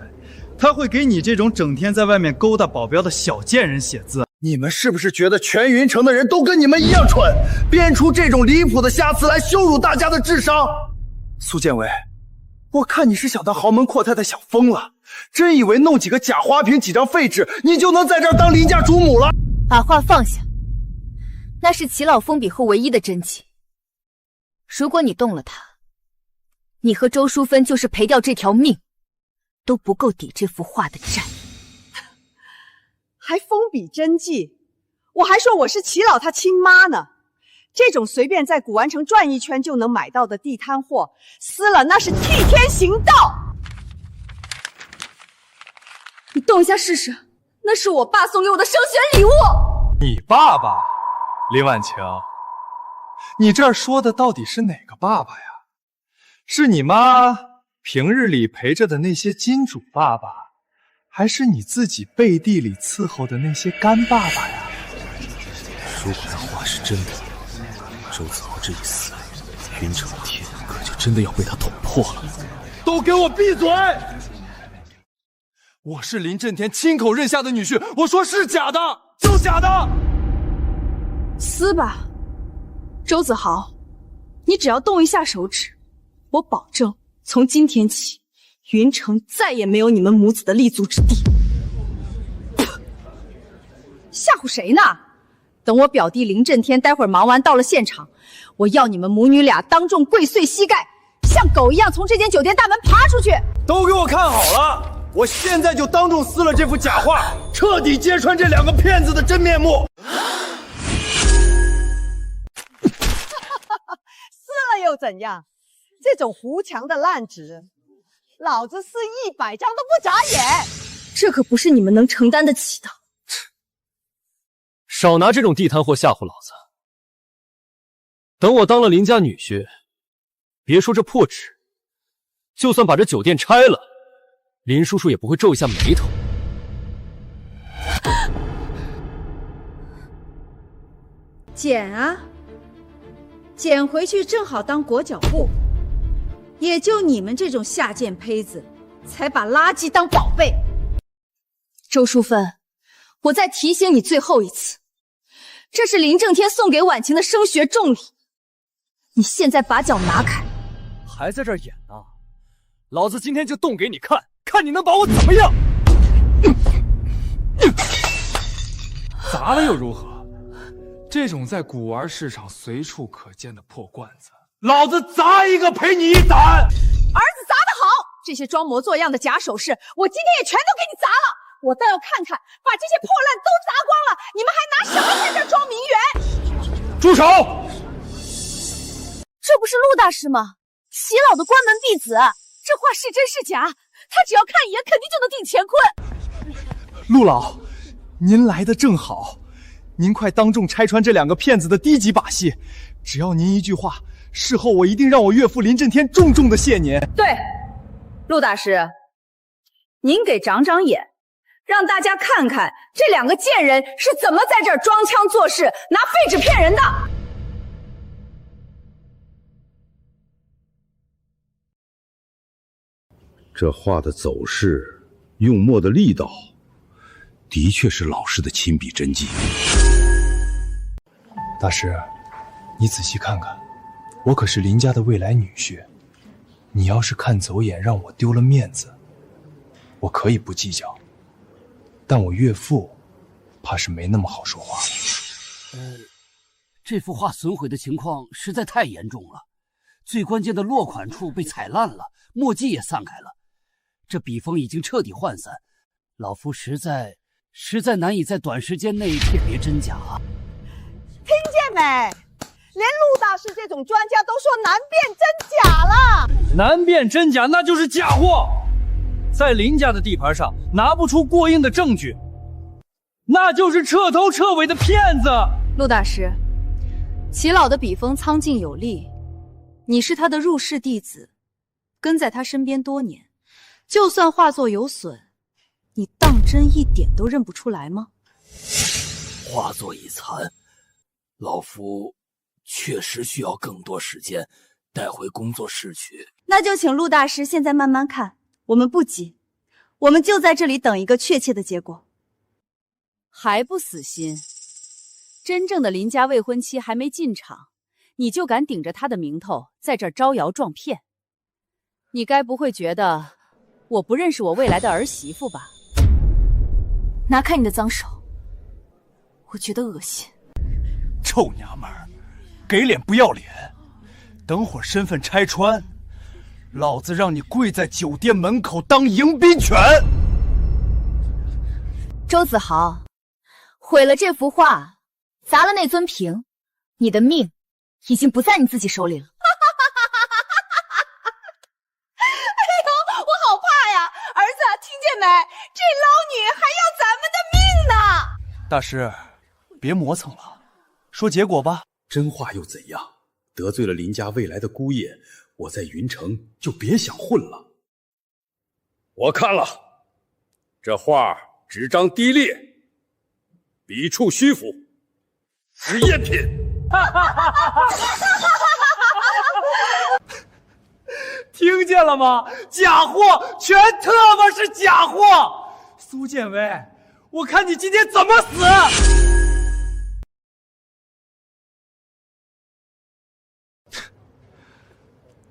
他会给你这种整天在外面勾搭保镖的小贱人写字？你们是不是觉得全云城的人都跟你们一样蠢，编出这种离谱的瞎词来羞辱大家的智商？苏建伟，我看你是想当豪门阔太太想疯了，真以为弄几个假花瓶几张废纸，你就能在这儿当林家主母了？把话放下，那是齐老封笔后唯一的真迹。如果你动了他，你和周淑芬就是赔掉这条命，都不够抵这幅画的债。还封笔真迹，我还说我是齐老他亲妈呢。这种随便在古玩城转一圈就能买到的地摊货，撕了那是替天行道。你动一下试试，那是我爸送给我的升学礼物。你爸爸？林婉晴，你这儿说的到底是哪个爸爸呀？是你妈平日里陪着的那些金主爸爸，还是你自己背地里伺候的那些干爸爸呀？如果那话是真的，周子豪这一死，云城的天可就真的要被他捅破了。都给我闭嘴！我是林震天亲口认下的女婿，我说是假的，就假的。撕吧，周子豪，你只要动一下手指，我保证从今天起，云城再也没有你们母子的立足之地。吓唬谁呢？等我表弟林震天待会儿忙完到了现场，我要你们母女俩当众跪碎膝盖，像狗一样从这间酒店大门爬出去。都给我看好了，我现在就当众撕了这幅假画，彻底揭穿这两个骗子的真面目。又怎样？这种糊墙的烂纸，老子撕100张都不眨眼。这可不是你们能承担得起的。少拿这种地摊货吓唬老子！等我当了林家女婿，别说这破纸，就算把这酒店拆了，林叔叔也不会皱一下眉头。捡啊，捡回去正好当裹脚布。也就你们这种下贱胚子，才把垃圾当宝贝。周淑芬，我再提醒你最后一次，这是林正天送给婉晴的升学重礼，你现在把脚拿开！还在这儿演呢？老子今天就动给你看，看你能把我怎么样！砸了又如何？这种在古玩市场随处可见的破罐子，老子砸一个赔你一胆！儿子砸得好！这些装模作样的假首饰，我今天也全都给你砸了。我倒要看看，把这些破烂都砸光了，你们还拿什么在这装名媛？住手！这不是陆大师吗？齐老的关门弟子，这话是真是假？他只要看一眼，肯定就能定乾坤。陆老，您来的正好，您快当众拆穿这2个骗子的低级把戏。只要您一句话，事后我一定让我岳父林震天重重的谢您。对，陆大师，您给长长眼，让大家看看这2个贱人是怎么在这儿装腔作势，拿废纸骗人的。这画的走势，用墨的力道，的确是老师的亲笔真迹。大师，你仔细看看，我可是林家的未来女婿，你要是看走眼，让我丢了面子，我可以不计较，但我岳父怕是没那么好说话。这幅画损毁的情况实在太严重了，最关键的落款处被踩烂了，墨迹也散开了，这笔锋已经彻底涣散，老夫实在难以在短时间内辨别真假啊。听见没？连陆大师这种专家都说难辨真假了。难辨真假那就是假货，在林家的地盘上拿不出过硬的证据，那就是彻头彻尾的骗子。陆大师，齐老的笔锋苍劲有力，你是他的入室弟子，跟在他身边多年，就算画作有损，你当真一点都认不出来吗？画作已残，老夫确实需要更多时间带回工作室去。那就请陆大师现在慢慢看，我们不急，我们就在这里等一个确切的结果。还不死心？真正的林家未婚妻还没进场，你就敢顶着她的名头在这儿招摇撞骗？你该不会觉得我不认识我未来的儿媳妇吧？拿开你的脏手，我觉得恶心。臭娘们儿，给脸不要脸！等会儿身份拆穿，老子让你跪在酒店门口当迎宾犬！周子豪，毁了这幅画，砸了那尊瓶，你的命已经不在你自己手里了。哎呦，我好怕呀！儿子，听见没？这捞女还要咱们的命呢！大师，别磨蹭了，说结果吧。真话又怎样？得罪了林家未来的姑爷，我在云城就别想混了。我看了，这画纸张低劣，笔触虚浮，是赝品。听见了吗？假货，全特么是假货！苏建威，我看你今天怎么死！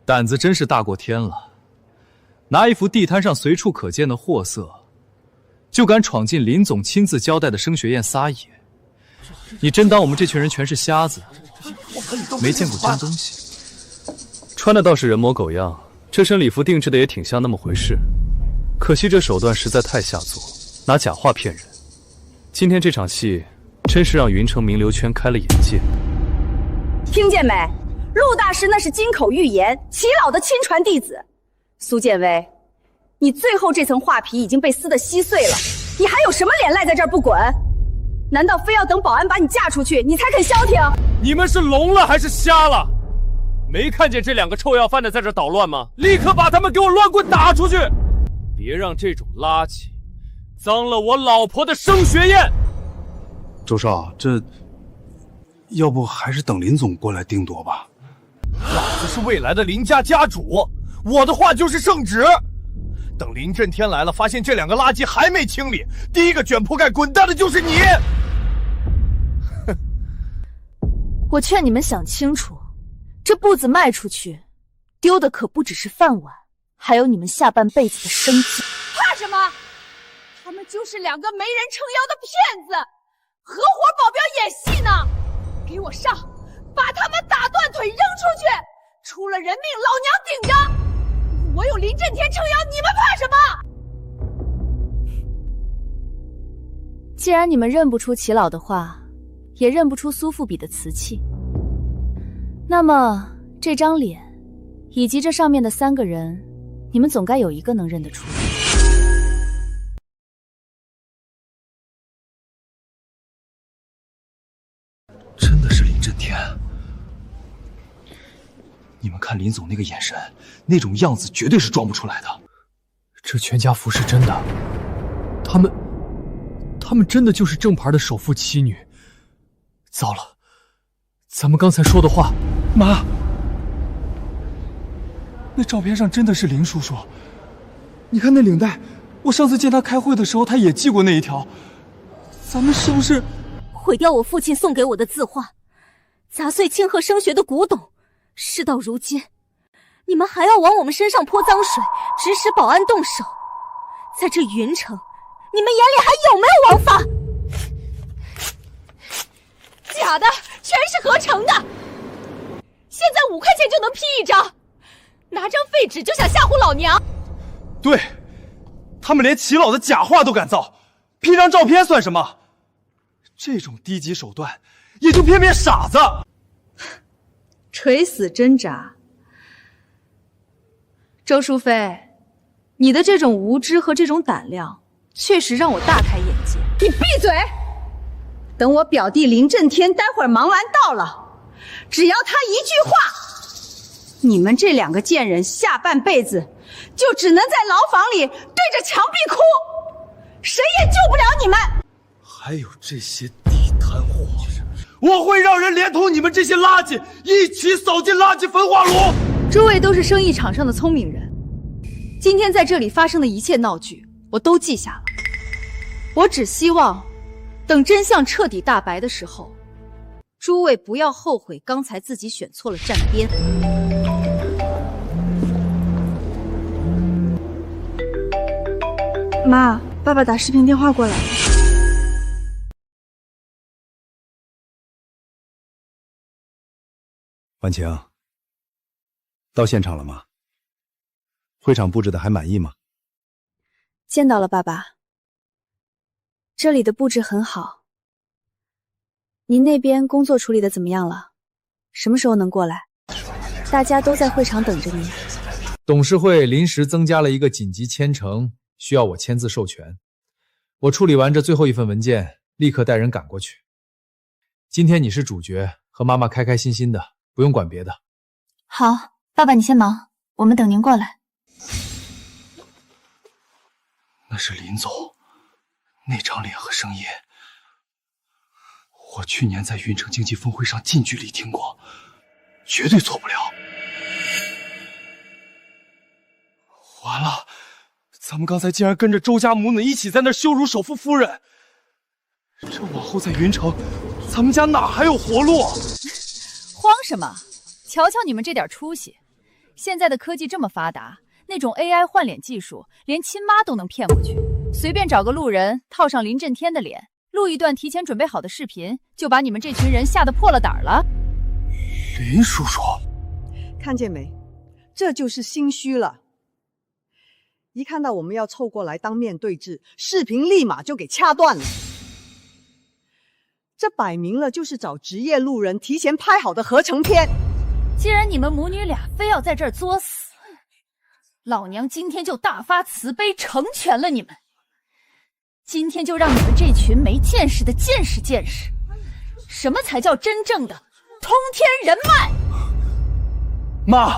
胆子真是大过天了，拿一幅地摊上随处可见的货色，就敢闯进林总亲自交代的升学宴撒野。你真当我们这群人全是瞎子，没见过真东西？穿的倒是人模狗样，这身礼服定制的也挺像那么回事，可惜这手段实在太下作，拿假话骗人。今天这场戏真是让云城名流圈开了眼界。听见没？陆大师那是金口玉言，齐老的亲传弟子。苏建威，你最后这层画皮已经被撕得稀碎了，你还有什么脸赖在这儿不滚？难道非要等保安把你嫁出去，你才肯消停？你们是聋了还是瞎了？没看见这2个臭要饭的在这捣乱吗？立刻把他们给我乱棍打出去！别让这种垃圾脏了我老婆的升学宴。周少，这要不还是等林总过来定夺吧。老子是未来的林家家主，我的话就是圣旨。等林震天来了，发现这2个垃圾还没清理，第一个卷铺盖滚蛋的就是你。我劝你们想清楚，这步子迈出去，丢的可不只是饭碗，还有你们下半辈子的生计。怕什么？他们就是2个没人撑腰的骗子，合伙保镖演戏呢！给我上，把他们打断腿扔出去！出了人命，老娘顶着！我有林震天撑腰，你们怕什么？既然你们认不出齐老的话，也认不出苏富比的瓷器，那么这张脸，以及这上面的3个人，你们总该有一个能认得出。真的是林震天。你们看林总那个眼神，那种样子绝对是装不出来的。这全家福是真的，他们真的就是正牌的首富妻女。糟了，咱们刚才说的话，妈，那照片上真的是林叔叔。你看那领带，我上次见他开会的时候，他也系过那一条。咱们是不是毁掉我父亲送给我的字画，砸碎庆贺升学的古董？事到如今，你们还要往我们身上泼脏水，指使保安动手。在这云城，你们眼里还有没有王法？假的，全是合成的。现在5块钱就能 P 一张，拿张废纸就想吓唬老娘？对，他们连齐老的假话都敢造，P 张照片算什么？这种低级手段，也就偏偏傻子。垂死挣扎。周淑妃，你的这种无知和这种胆量，确实让我大开眼界。你闭嘴！等我表弟林震天待会儿忙完到了，只要他一句话，你们这2个贱人下半辈子就只能在牢房里对着墙壁哭，谁也救不了你们。还有这些地摊货，我会让人连同你们这些垃圾一起扫进垃圾焚化炉。诸位都是生意场上的聪明人，今天在这里发生的一切闹剧，我都记下了。我只希望，等真相彻底大白的时候，诸位不要后悔刚才自己选错了站边。妈，爸爸打视频电话过来了。婉晴，到现场了吗？会场布置的还满意吗？见到了，爸爸。这里的布置很好。您那边工作处理的怎么样了？什么时候能过来？大家都在会场等着您。董事会临时增加了一个紧急签呈，需要我签字授权。我处理完这最后一份文件，立刻带人赶过去。今天你是主角，和妈妈开开心心的，不用管别的。好，爸爸你先忙，我们等您过来。那是林总，那张脸和声音，我去年在云城经济峰会上近距离听过，绝对错不了。完了，咱们刚才竟然跟着周家母女一起在那羞辱首富夫人，这往后在云城，咱们家哪还有活路？慌什么？瞧瞧你们这点出息！现在的科技这么发达，那种 AI 换脸技术，连亲妈都能骗过去。随便找个路人，套上林震天的脸，录一段提前准备好的视频，就把你们这群人吓得破了胆了。林叔叔，看见没？这就是心虚了。一看到我们要凑过来当面对质，视频立马就给掐断了。这摆明了就是找职业路人提前拍好的合成片，既然你们母女俩非要在这儿作死，老娘今天就大发慈悲，成全了你们。今天就让你们这群没见识的见识见识，什么才叫真正的通天人脉。妈，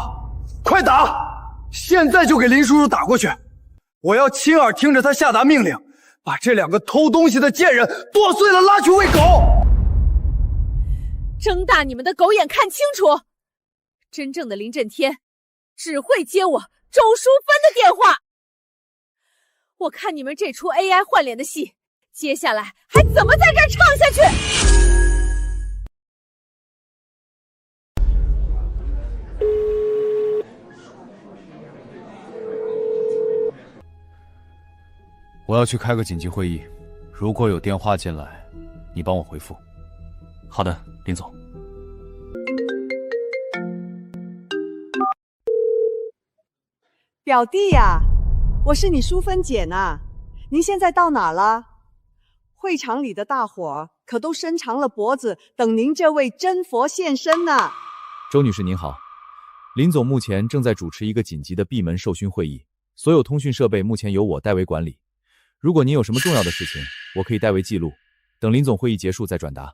快打！现在就给林叔叔打过去！我要亲耳听着他下达命令，把这两个偷东西的贱人剁碎了拉去喂狗！睁大你们的狗眼看清楚，真正的林震天只会接我周淑芬的电话。我看你们这出 AI 换脸的戏，接下来还怎么在这儿唱下去？我要去开个紧急会议，如果有电话进来，你帮我回复。好的，林总。表弟呀，我是你淑芬姐呢。您现在到哪了？会场里的大伙儿可都伸长了脖子等您这位真佛现身呢。周女士您好，林总目前正在主持一个紧急的闭门授勋会议，所有通讯设备目前由我代为管理。如果您有什么重要的事情，我可以代为记录，等林总会议结束再转达。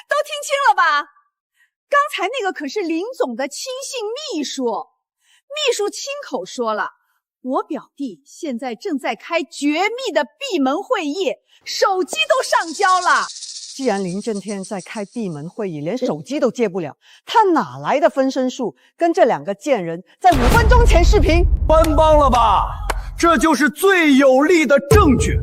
都听清了吧？刚才那个可是林总的亲信秘书，秘书亲口说了，我表弟现在正在开绝密的闭门会议，手机都上交了。既然林震天在开闭门会议，连手机都接不了，他哪来的分身术跟这两个贱人在5分钟前视频？搬帮了吧？这就是最有力的证据。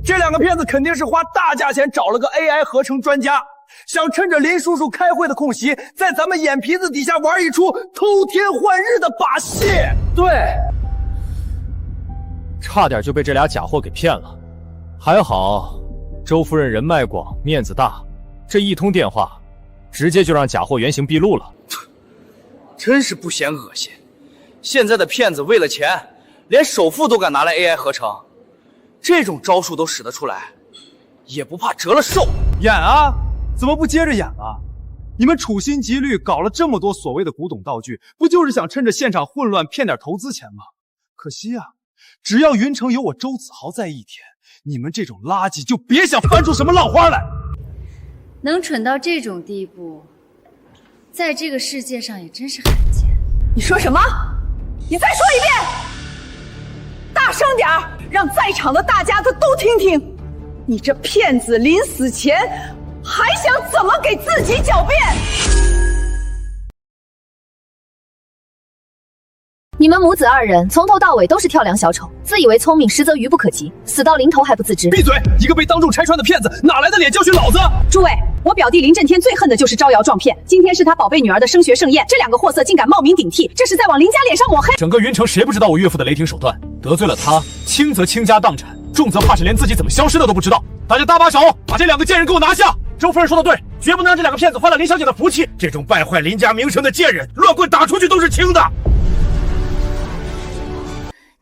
这两个骗子肯定是花大价钱找了个 AI 合成专家，想趁着林叔叔开会的空隙，在咱们眼皮子底下玩一出偷天换日的把戏。对，差点就被这俩假货给骗了。还好周夫人人脉广，面子大，这一通电话直接就让假货原形毕露了。真是不嫌恶心。现在的骗子为了钱，连首付都敢拿来 AI 合成，这种招数都使得出来，也不怕折了寿。演啊，怎么不接着演啊？你们处心积虑搞了这么多所谓的古董道具，不就是想趁着现场混乱骗点投资钱吗？可惜啊，只要云城有我周子豪在一天，你们这种垃圾就别想翻出什么浪花来。能蠢到这种地步，在这个世界上也真是罕见。你说什么？你再说一遍，大声点儿，让在场的大家都听听。你这骗子临死前还想怎么给自己狡辩？你们母子二人从头到尾都是跳梁小丑，自以为聪明，实则愚不可及，死到临头还不自知。闭嘴！一个被当众拆穿的骗子，哪来的脸教训老子？诸位，我表弟林震天最恨的就是招摇撞骗。今天是他宝贝女儿的升学盛宴，这两个货色竟敢冒名顶替，这是在往林家脸上抹黑。整个云城谁不知道我岳父的雷霆手段？得罪了他，轻则倾家荡产，重则怕是连自己怎么消失的都不知道。大家搭把手，把这两个贱人给我拿下！周夫人说的对，绝不能让这两个骗子坏了林小姐的福气。这种败坏林家名声的贱人，乱棍打出去都是轻的。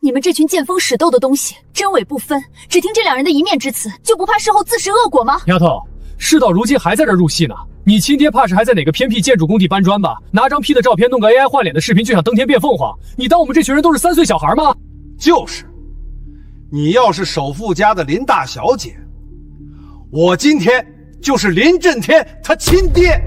你们这群见风使舵的东西，真伪不分，只听这两人的一面之词，就不怕事后自食恶果吗？丫头，事到如今还在这入戏呢。你亲爹怕是还在哪个偏僻建筑工地搬砖吧？拿张 P 的照片，弄个 AI 换脸的视频，就想登天变凤凰？你当我们这群人都是3岁小孩吗？就是，你要是首富家的林大小姐，我今天就是林震天他亲爹。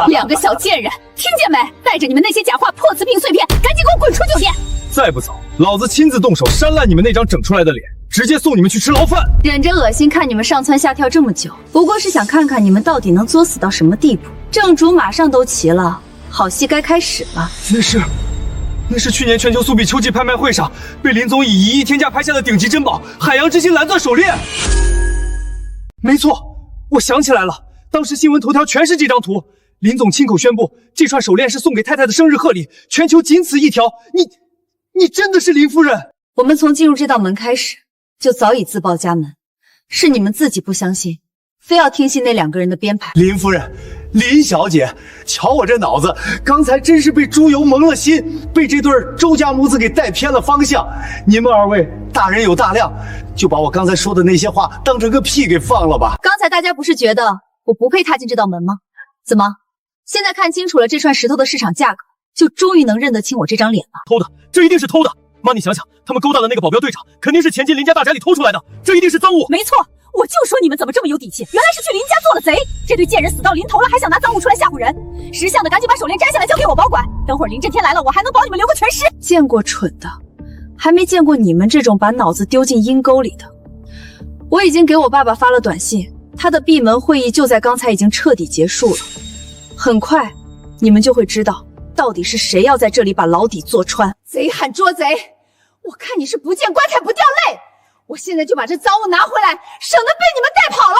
两个小贱人，听见没？带着你们那些假话、破瓷瓶碎片，赶紧给我滚出酒店！再不走，老子亲自动手扇烂你们那张整出来的脸，直接送你们去吃牢饭！忍着恶心看你们上蹿下跳这么久，不过是想看看你们到底能作死到什么地步。正主马上都齐了，好戏该开始了。那是去年全球苏比秋季拍卖会上被林总以1亿天价拍下的顶级珍宝海洋之心蓝钻手链。没错，我想起来了，当时新闻头条全是这张图。林总亲口宣布，这串手链是送给太太的生日贺礼，全球仅此一条。你真的是林夫人？我们从进入这道门开始，就早已自报家门，是你们自己不相信，非要听信那两个人的编排。林夫人，林小姐，瞧我这脑子，刚才真是被猪油蒙了心，被这对周家母子给带偏了方向。你们二位大人有大量，就把我刚才说的那些话当成个屁给放了吧。刚才大家不是觉得我不配踏进这道门吗？怎么，现在看清楚了这串石头的市场价格，就终于能认得清我这张脸了。偷的，这一定是偷的。妈，你想想，他们勾搭的那个保镖队长，肯定是潜进林家大宅里偷出来的，这一定是赃物。没错，我就说你们怎么这么有底气，原来是去林家做了贼。这对贱人死到临头了，还想拿赃物出来吓唬人。识相的赶紧把手链摘下来交给我保管，等会儿林震天来了，我还能保你们留个全尸。见过蠢的，还没见过你们这种把脑子丢进阴沟里的。我已经给我爸爸发了短信，他的闭门会议就在刚才已经彻底结束了。很快，你们就会知道到底是谁要在这里把牢底坐穿。贼喊捉贼，我看你是不见棺材不掉泪。我现在就把这赃物拿回来，省得被你们带跑了。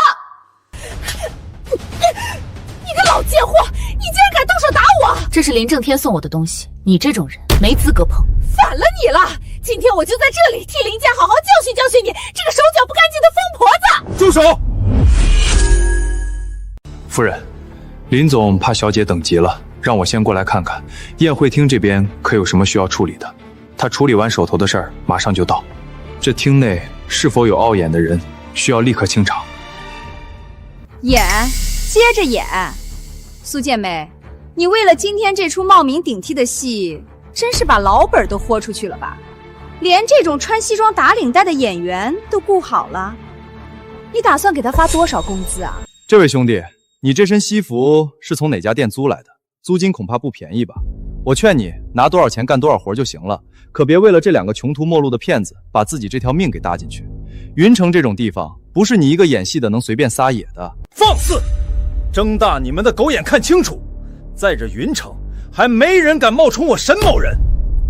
你个老贱货，你竟然敢动手打我！这是林正天送我的东西，你这种人没资格碰。反了你了！今天我就在这里替林家好好教训教训你这个手脚不干净的疯婆子！住手！夫人，林总怕小姐等急了，让我先过来看看宴会厅这边可有什么需要处理的。他处理完手头的事儿，马上就到。这厅内是否有凹眼的人，需要立刻清场。演，接着演。苏建美，你为了今天这出冒名顶替的戏，真是把老本都豁出去了吧？连这种穿西装打领带的演员都顾好了，你打算给他发多少工资啊？这位兄弟，你这身西服是从哪家店租来的？租金恐怕不便宜吧？我劝你拿多少钱干多少活就行了，可别为了这两个穷途末路的骗子，把自己这条命给搭进去。云城这种地方，不是你一个演戏的能随便撒野的。放肆！睁大你们的狗眼看清楚，在这云城，还没人敢冒充我沈某人，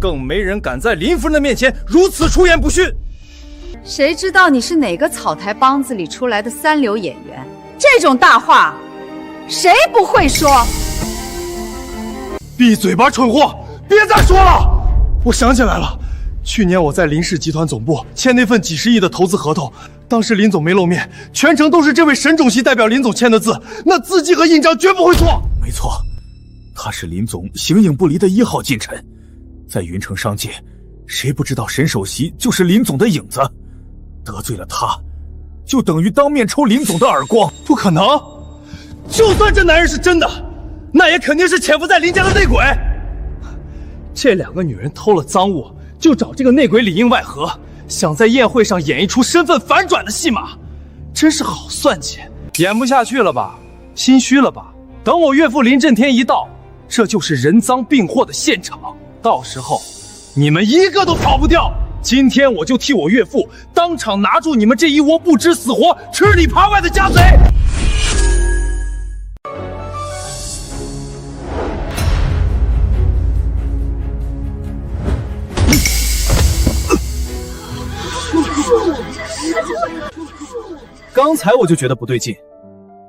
更没人敢在林夫人的面前如此出言不逊。谁知道你是哪个草台帮子里出来的三流演员？这种大话，谁不会说？闭嘴吧，蠢货！别再说了！我想起来了，去年我在林氏集团总部签那份几十亿的投资合同，当时林总没露面，全程都是这位沈主席代表林总签的字，那字迹和印章绝不会错。没错，他是林总形影不离的1号近臣，在云城商界，谁不知道沈首席就是林总的影子？得罪了他，就等于当面抽林总的耳光。不可能！就算这男人是真的，那也肯定是潜伏在林家的内鬼。这两个女人偷了赃物，就找这个内鬼里应外合，想在宴会上演一出身份反转的戏码，真是好算计。演不下去了吧？心虚了吧？等我岳父林震天一到，这就是人赃并获的现场，到时候你们一个都跑不掉。今天我就替我岳父当场拿住你们这一窝不知死活、吃里扒外的家贼！刚才我就觉得不对劲，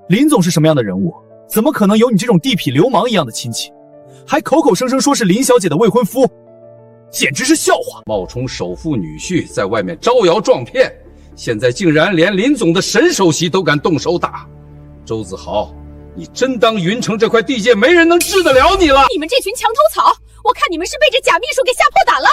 林总是什么样的人物？怎么可能有你这种地痞流氓一样的亲戚？还口口声声说是林小姐的未婚夫，简直是笑话！冒充首富女婿在外面招摇撞骗，现在竟然连林总的沈首席都敢动手打。周子豪，你真当云城这块地界没人能治得了你了？你们这群墙头草，我看你们是被这假秘书给吓破胆了。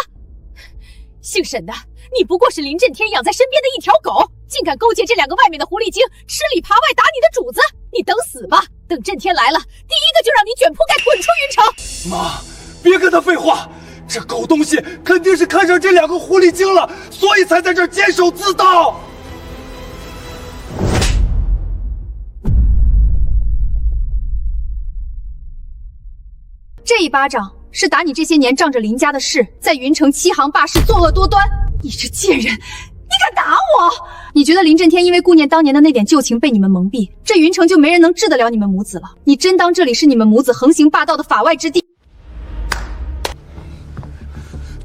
姓沈的，你不过是林震天养在身边的一条狗，竟敢勾结这两个外面的狐狸精，吃里扒外打你的主子！你等死吧！等震天来了，第一个就让你卷铺盖滚出云城！妈，别跟他废话，这狗东西肯定是看上这两个狐狸精了，所以才在这儿监守自盗。这一巴掌是打你这些年仗着林家的势，在云城欺行霸市、作恶多端。你这贱人，你敢打我！你觉得林震天因为顾念当年的那点旧情被你们蒙蔽，这云城就没人能治得了你们母子了？你真当这里是你们母子横行霸道的法外之地？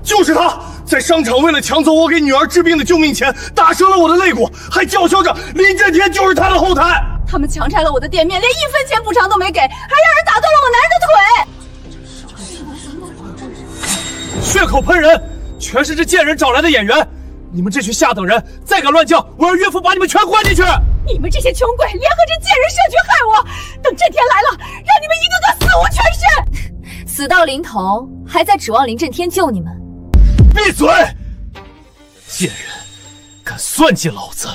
就是他，在商场为了抢走我给女儿治病的救命钱，打折了我的肋骨，还叫嚣着林震天就是他的后台。他们强拆了我的店面，连1分钱补偿都没给，还让人打断了我男人的腿。血口喷人，全是这贱人找来的演员！你们这群下等人，再敢乱叫，我让岳父把你们全关进去！你们这些穷鬼，联合这贱人设局害我！等震天来了，让你们一个个死无全尸！死到临头，还在指望林震天救你们？闭嘴！贱人，敢算计老子，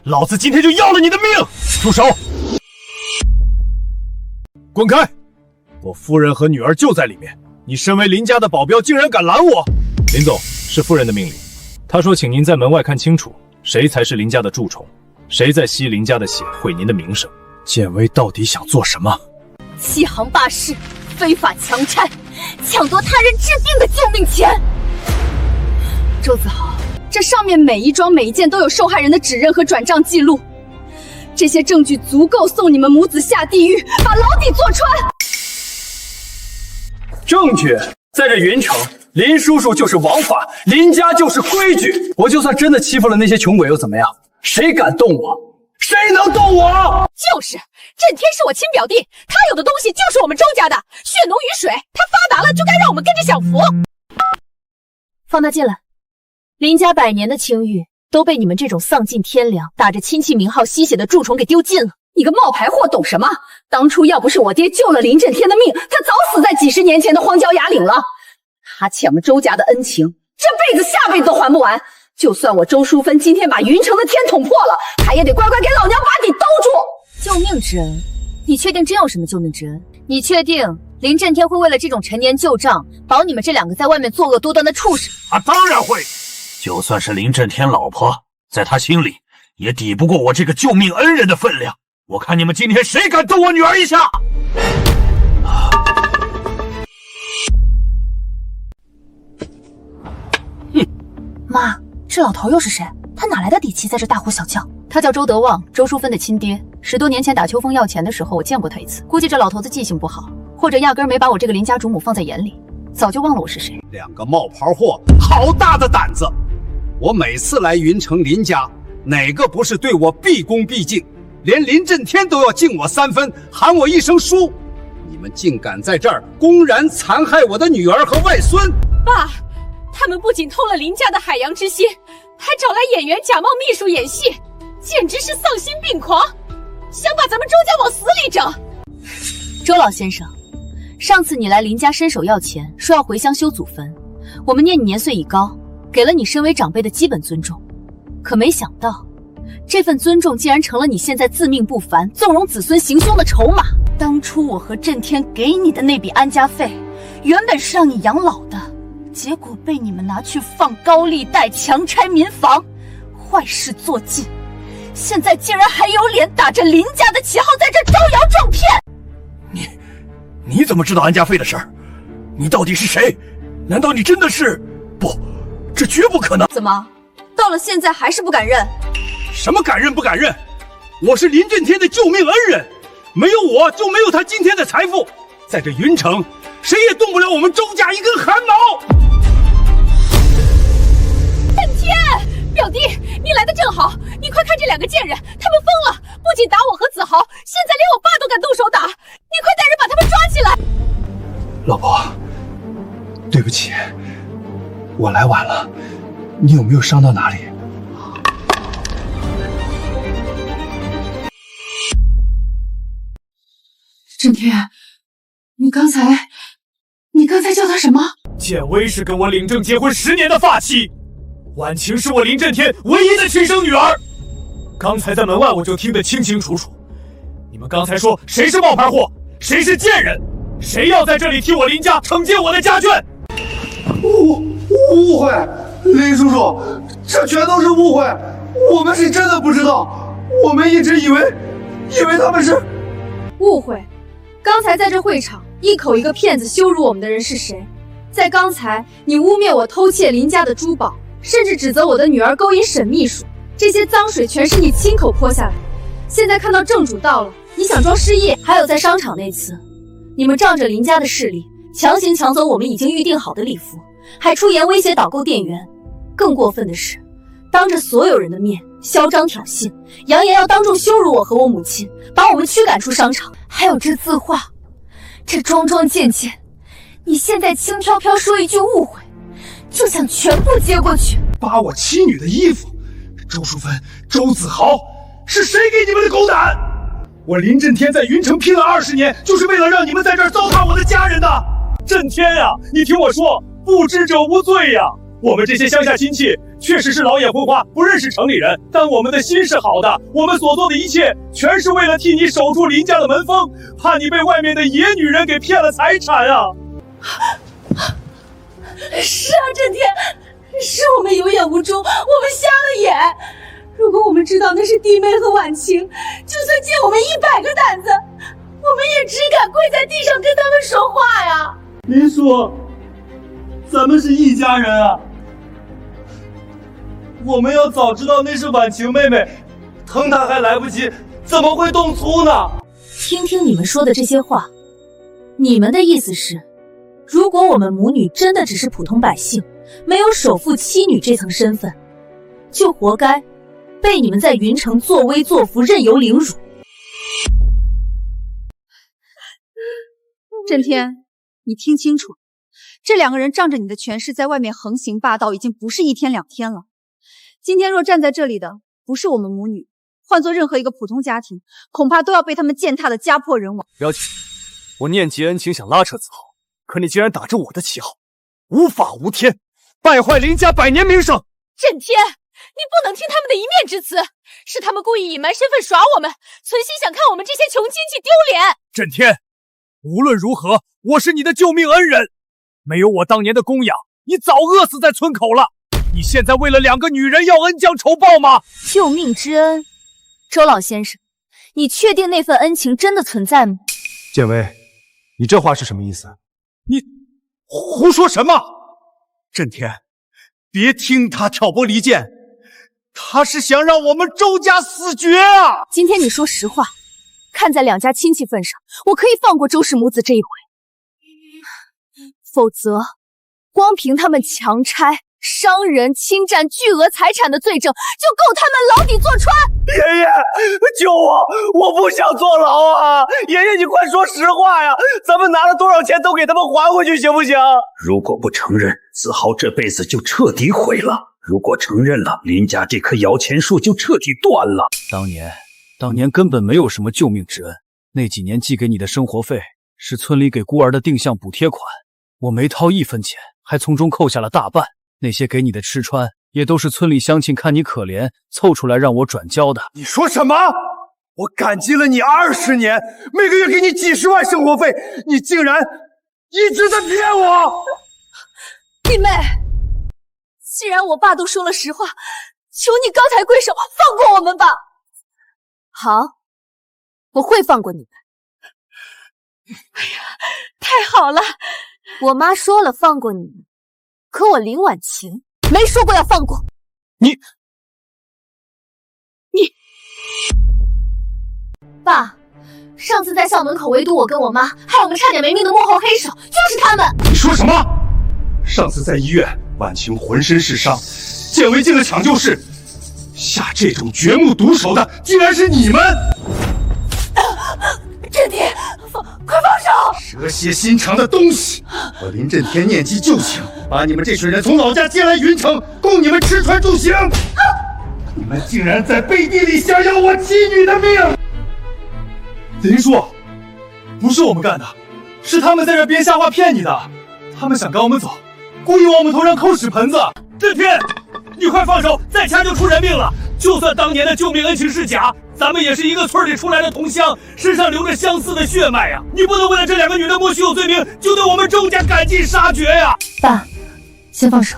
老子今天就要了你的命！住手！滚开！我夫人和女儿就在里面，你身为林家的保镖，竟然敢拦我！林总，是夫人的命令，她说请您在门外看清楚，谁才是林家的蛀虫，谁在吸林家的血，毁您的名声。建威到底想做什么？欺行霸市，非法强拆，抢夺他人治病的救命钱。周子豪，这上面每一桩每一件都有受害人的指认和转账记录，这些证据足够送你们母子下地狱，把牢底坐穿。证据在这云城，林叔叔就是王法，林家就是规矩。我就算真的欺负了那些穷鬼又怎么样？谁敢动我？谁能动我？就是震天是我亲表弟，他有的东西就是我们周家的，血浓于水，他发达了就该让我们跟着享福。放他进来。林家100年的清誉都被你们这种丧尽天良、打着亲戚名号吸血的蛀虫给丢尽了。你个冒牌货懂什么？当初要不是我爹救了林震天的命，他早死在几十年前的荒郊野岭了。他欠我们周家的恩情，这辈子下辈子都还不完。就算我周淑芬今天把云城的天捅破了，他也得乖乖给老娘把底兜住。救命之恩？你确定真有什么救命之恩？你确定林震天会为了这种陈年旧账，保你们这2个在外面作恶多端的畜生？当然会。就算是林震天老婆，在他心里也抵不过我这个救命恩人的分量。我看你们今天谁敢动我女儿一下！妈，这老头又是谁？他哪来的底气在这大呼小叫？他叫周德旺，周淑芬的亲爹。10多年前打秋风要钱的时候，我见过他一次。估计这老头子记性不好，或者压根没把我这个林家主母放在眼里，早就忘了我是谁。2个冒牌货，好大的胆子！我每次来云城林家，哪个不是对我毕恭毕敬？连林震天都要敬我3分，喊我一声叔。你们竟敢在这儿公然残害我的女儿和外孙！爸，他们不仅偷了林家的海洋之心，还找来演员假冒秘书演戏，简直是丧心病狂，想把咱们周家往死里整。周老先生，上次你来林家伸手要钱，说要回乡修祖坟，我们念你年岁已高，给了你身为长辈的基本尊重，可没想到这份尊重竟然成了你现在自命不凡、纵容子孙行凶的筹码。当初我和震天给你的那笔安家费，原本是让你养老的，结果被你们拿去放高利贷、强拆民房，坏事做尽。现在竟然还有脸打着林家的旗号在这招摇撞骗！你怎么知道安家费的事儿？你到底是谁？难道你真的是？不，这绝不可能！怎么，到了现在还是不敢认？什么敢认不敢认？我是林震天的救命恩人，没有我就没有他今天的财富。在这云城，谁也动不了我们周家一根汗毛。震天，表弟，你来的正好，你快看这2个贱人，他们疯了，不仅打我和子豪，现在连我爸都敢动手打，你快带人把他们抓起来。老婆，对不起，我来晚了，你有没有伤到哪里？震天，你刚才叫他什么？建威是跟我领证结婚10年的发妻，婉晴是我林震天唯一的亲生女儿。刚才在门外我就听得清清楚楚，你们刚才说谁是冒牌货，谁是贱人，谁要在这里替我林家惩戒我的家眷？误会，林叔叔，这全都是误会，我们是真的不知道，我们一直以为他们是误会。刚才在这会场一口一个骗子羞辱我们的人是谁？在刚才你污蔑我偷窃林家的珠宝，甚至指责我的女儿勾引沈秘书，这些脏水全是你亲口泼下来。现在看到正主到了，你想装失忆？还有在商场那次，你们仗着林家的势力，强行抢走我们已经预定好的礼服，还出言威胁导购店员。更过分的是，当着所有人的面嚣张挑衅，扬言要当众羞辱我和我母亲，把我们驱赶出商场。还有这字画，这桩桩件件，你现在轻飘飘说一句误会，就想全部接过去？扒我妻女的衣服，周淑芬、周子豪，是谁给你们的狗胆？我林震天在云城拼了20年，就是为了让你们在这儿糟蹋我的家人的。震天呀，你听我说，不知者无罪呀！我们这些乡下亲戚确实是老眼昏花，不认识城里人，但我们的心是好的，我们所做的一切全是为了替你守住林家的门风，怕你被外面的野女人给骗了财产啊！是啊，震天，是我们有眼无珠，我们瞎了眼。如果我们知道那是弟妹和婉晴，就算借我们100个胆子，我们也只敢跪在地上跟他们说话呀。林叔，咱们是一家人啊！我们要早知道那是婉晴妹妹，疼她还来不及，怎么会动粗呢？听听你们说的这些话，你们的意思是，如果我们母女真的只是普通百姓，没有首富妻女这层身份，就活该被你们在云城作威作福，任由凌辱。震天，你听清楚，这2个人仗着你的权势在外面横行霸道，已经不是1天2天了。今天若站在这里的不是我们母女，换做任何一个普通家庭，恐怕都要被他们践踏的家破人亡。表姐，我念及恩情，想拉扯子豪，可你竟然打着我的旗号，无法无天，败坏林家100年名声。震天，你不能听他们的一面之词，是他们故意隐瞒身份耍我们，存心想看我们这些穷亲戚丢脸。震天，无论如何，我是你的救命恩人，没有我当年的供养，你早饿死在村口了。你现在为了2个女人要恩将仇报吗？救命之恩，周老先生，你确定那份恩情真的存在吗？建威，你这话是什么意思？你胡说什么？震天，别听他挑拨离间，他是想让我们周家死绝啊！今天你说实话，看在2家亲戚份上，我可以放过周氏母子这一回，否则光凭他们强拆、伤人、侵占巨额财产的罪证，就够他们牢底坐穿。爷爷，救我！我不想坐牢啊！爷爷，你快说实话呀！咱们拿了多少钱都给他们还回去，行不行？如果不承认，子豪这辈子就彻底毁了；如果承认了，林家这棵摇钱树就彻底断了。当年根本没有什么救命之恩，那几年寄给你的生活费是村里给孤儿的定向补贴款，我没掏1分钱，还从中扣下了大半。那些给你的吃穿，也都是村里乡亲看你可怜，凑出来让我转交的。你说什么？我感激了你20年，每个月给你几10万生活费，你竟然一直在骗我！弟妹，既然我爸都说了实话，求你高抬贵手，放过我们吧。好，我会放过你们。哎呀，太好了！我妈说了放过你们，可我林婉晴没说过要放过你。爸，上次在校门口围堵我跟我妈，害我们差点没命的幕后黑手就是他们。你说什么？上次在医院，婉晴浑身是伤，建威进了抢救室，下这种掘墓毒手的竟然是你们！震天，快放手！蛇蝎心肠的东西！我林震天念及旧情，把你们这群人从老家接来云城，供你们吃穿住行。你们竟然在背地里想要我妻女的命！林叔，不是我们干的，是他们在这编瞎话骗你的。他们想赶我们走，故意往我们头上扣屎盆子。震天，你快放手，再掐就出人命了。就算当年的救命恩情是假，咱们也是一个村里出来的同乡，身上流着相似的血脉呀！你不能为了这2个女人莫须有罪名，就对我们周家赶尽杀绝呀！爸，先放手。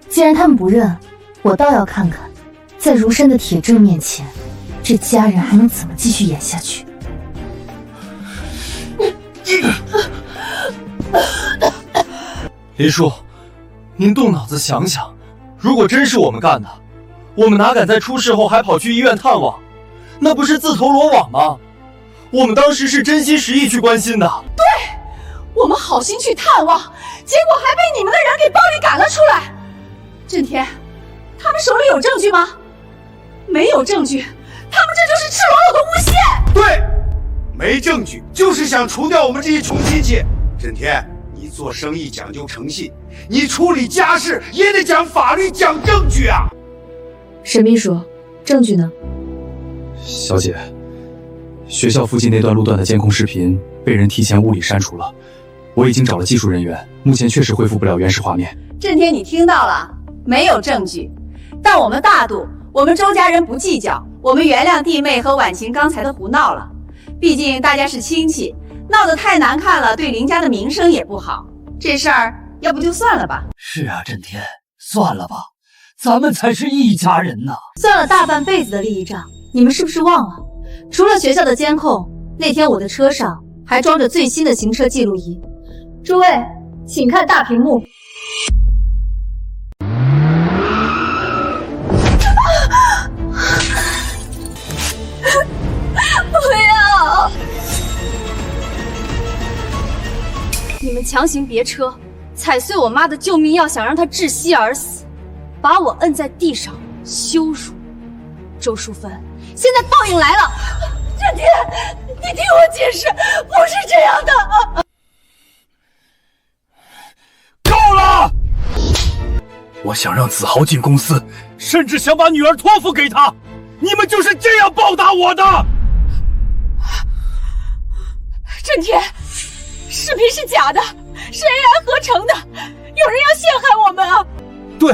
既然他们不认，我倒要看看，在如山的铁证面前，这家人还能怎么继续演下去。林叔，您动脑子想想，如果真是我们干的，我们哪敢在出事后还跑去医院探望？那不是自投罗网吗？我们当时是真心实意去关心的。对，我们好心去探望，结果还被你们的人给暴力赶了出来。震天，他们手里有证据吗？没有证据，他们这就是赤裸裸的诬陷。对，没证据，就是想除掉我们这些穷亲戚。震天，你做生意讲究诚信，你处理家事也得讲法律、讲证据啊！沈秘书，证据呢？小姐，学校附近那段路段的监控视频被人提前物理删除了，我已经找了技术人员，目前确实恢复不了原始画面。震天，你听到了？没有证据，但我们大度，我们周家人不计较，我们原谅弟妹和婉晴刚才的胡闹了。毕竟大家是亲戚，闹得太难看了，对林家的名声也不好。这事儿要不就算了吧。是啊，震天，算了吧，咱们才是一家人呢。算了大半辈子的利益账，你们是不是忘了？除了学校的监控，那天我的车上还装着最新的行车记录仪。诸位，请看大屏幕。不要！你们强行别车，踩碎我妈的救命药，想让她窒息而死，把我摁在地上羞辱。周淑芬，现在报应来了！震天，你听我解释，不是这样的。够了！我想让子豪进公司，甚至想把女儿托付给他，你们就是这样报答我的！震天，视频是假的，是 AI 合成的，有人要陷害我们啊！对，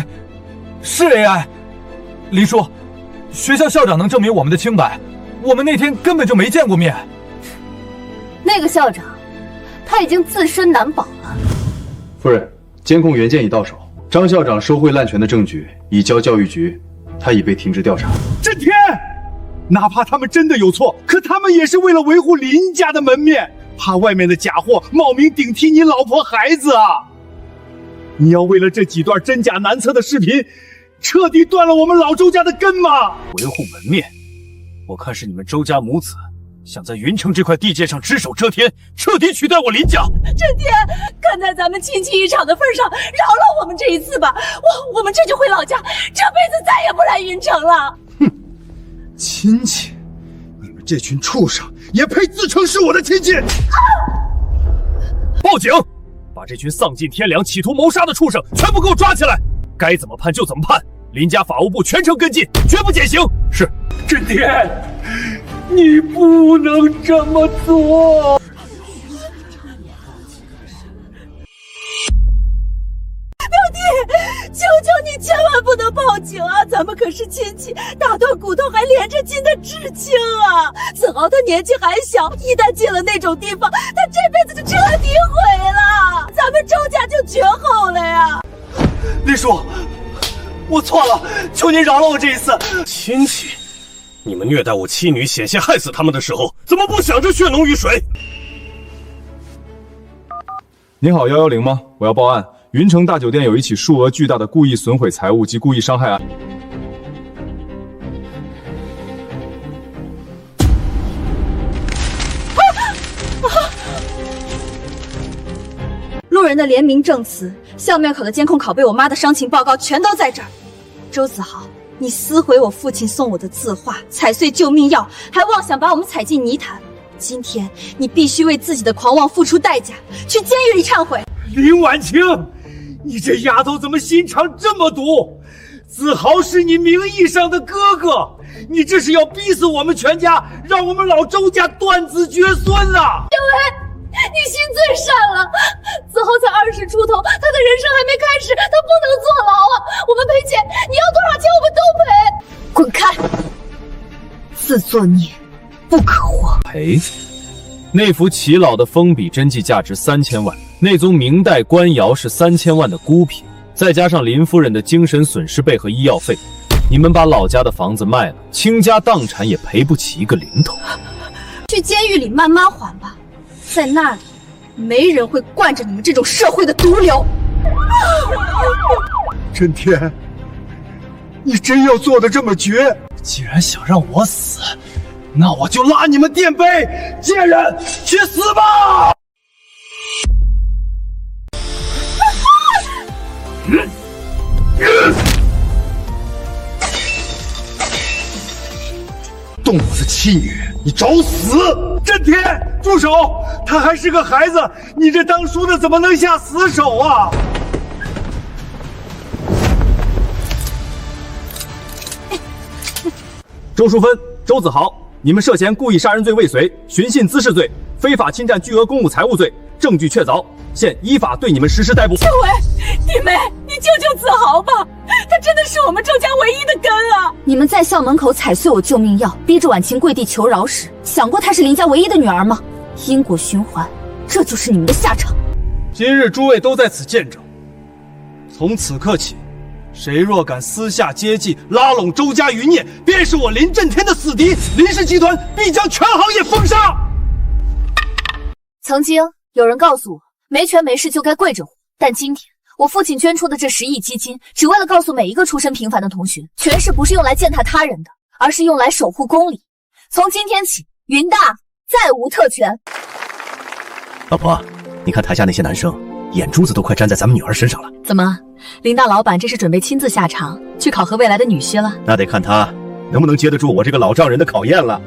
是 AI。林叔，学校校长能证明我们的清白，我们那天根本就没见过面。那个校长，他已经自身难保了。夫人，监控原件已到手，张校长收贿滥权的证据已交教育局，他已被停职调查。震天，哪怕他们真的有错，可他们也是为了维护林家的门面，怕外面的假货冒名顶替你老婆孩子啊！你要为了这几段真假难测的视频，彻底断了我们老周家的根吗？维护门面，我看是你们周家母子想在云城这块地界上只手遮天，彻底取代我林家。震天，看在咱们亲戚一场的份上，饶了我们这一次吧。我们这就回老家，这辈子再也不来云城了。哼，亲戚，你们这群畜生也配自称是我的亲戚？报警！把这群丧尽天良、企图谋杀的畜生全部给我抓起来！该怎么判就怎么判，林家法务部全程跟进，绝不减刑。是。震天，你不能这么做！表弟，求求你千万不能报警啊！咱们可是亲戚，打断骨头还连着筋的至亲啊！子豪他年纪还小，一旦进了那种地方，他这辈子就彻底毁了，咱们周家就绝后了呀！林叔，我错了，求您饶了我这一次。亲戚，你们虐待我妻女，险些害死他们的时候，怎么不想着血浓于水？您好，110吗？我要报案。云城大酒店有一起数额巨大的故意损毁财物及故意伤害案。路人的联名证词、校面口的监控拷贝、我妈的伤情报告全都在这儿。周子豪，你撕毁我父亲送我的字画，踩碎救命药，还妄想把我们踩进泥潭。今天你必须为自己的狂妄付出代价，去监狱里忏悔。林婉晴，你这丫头怎么心肠这么毒？子豪是你名义上的哥哥，你这是要逼死我们全家，让我们老周家断子绝孙啊！小薇，你心最善了。子豪才20出头，他的人生还没开始，他不能坐牢啊！我们赔钱，你要多少钱我们都赔。滚开！自作孽不可活。赔？那幅齐老的封笔真迹价值3000万，那宗明代官窑是3000万的孤品，再加上林夫人的精神损失费和医药费，你们把老家的房子卖了，倾家荡产也赔不起一个零头。去监狱里慢慢还吧，在那里没人会惯着你们这种社会的毒瘤。震天，你真要做的这么绝？既然想让我死，那我就拉你们垫背，贱人，去死吧！动我的妻女，你找死！震天，住手！他还是个孩子，你这当叔的怎么能下死手啊？周淑芬、周子豪，你们涉嫌故意杀人罪未遂、寻衅滋事罪、非法侵占巨额公务财物罪，证据确凿，现依法对你们实施逮捕。小伟，弟妹，你救救子豪吧，他真的是我们周家唯一的根啊！你们在校门口踩碎我救命药，逼着婉晴跪地求饶时，想过她是林家唯一的女儿吗？因果循环，这就是你们的下场。今日诸位都在此见证，从此刻起，谁若敢私下接济、拉拢周家余孽，便是我林震天的死敌，林氏集团必将全行业封杀。曾经有人告诉我，没权没势就该跪着活，但今天我父亲捐出的这10亿基金，只为了告诉每一个出身平凡的同学，权势不是用来践踏他人的，而是用来守护公理。从今天起，云大再无特权。老婆，你看台下那些男生，眼珠子都快粘在咱们女儿身上了。怎么，林大老板这是准备亲自下场去考核未来的女婿了？那得看他能不能接得住我这个老丈人的考验了。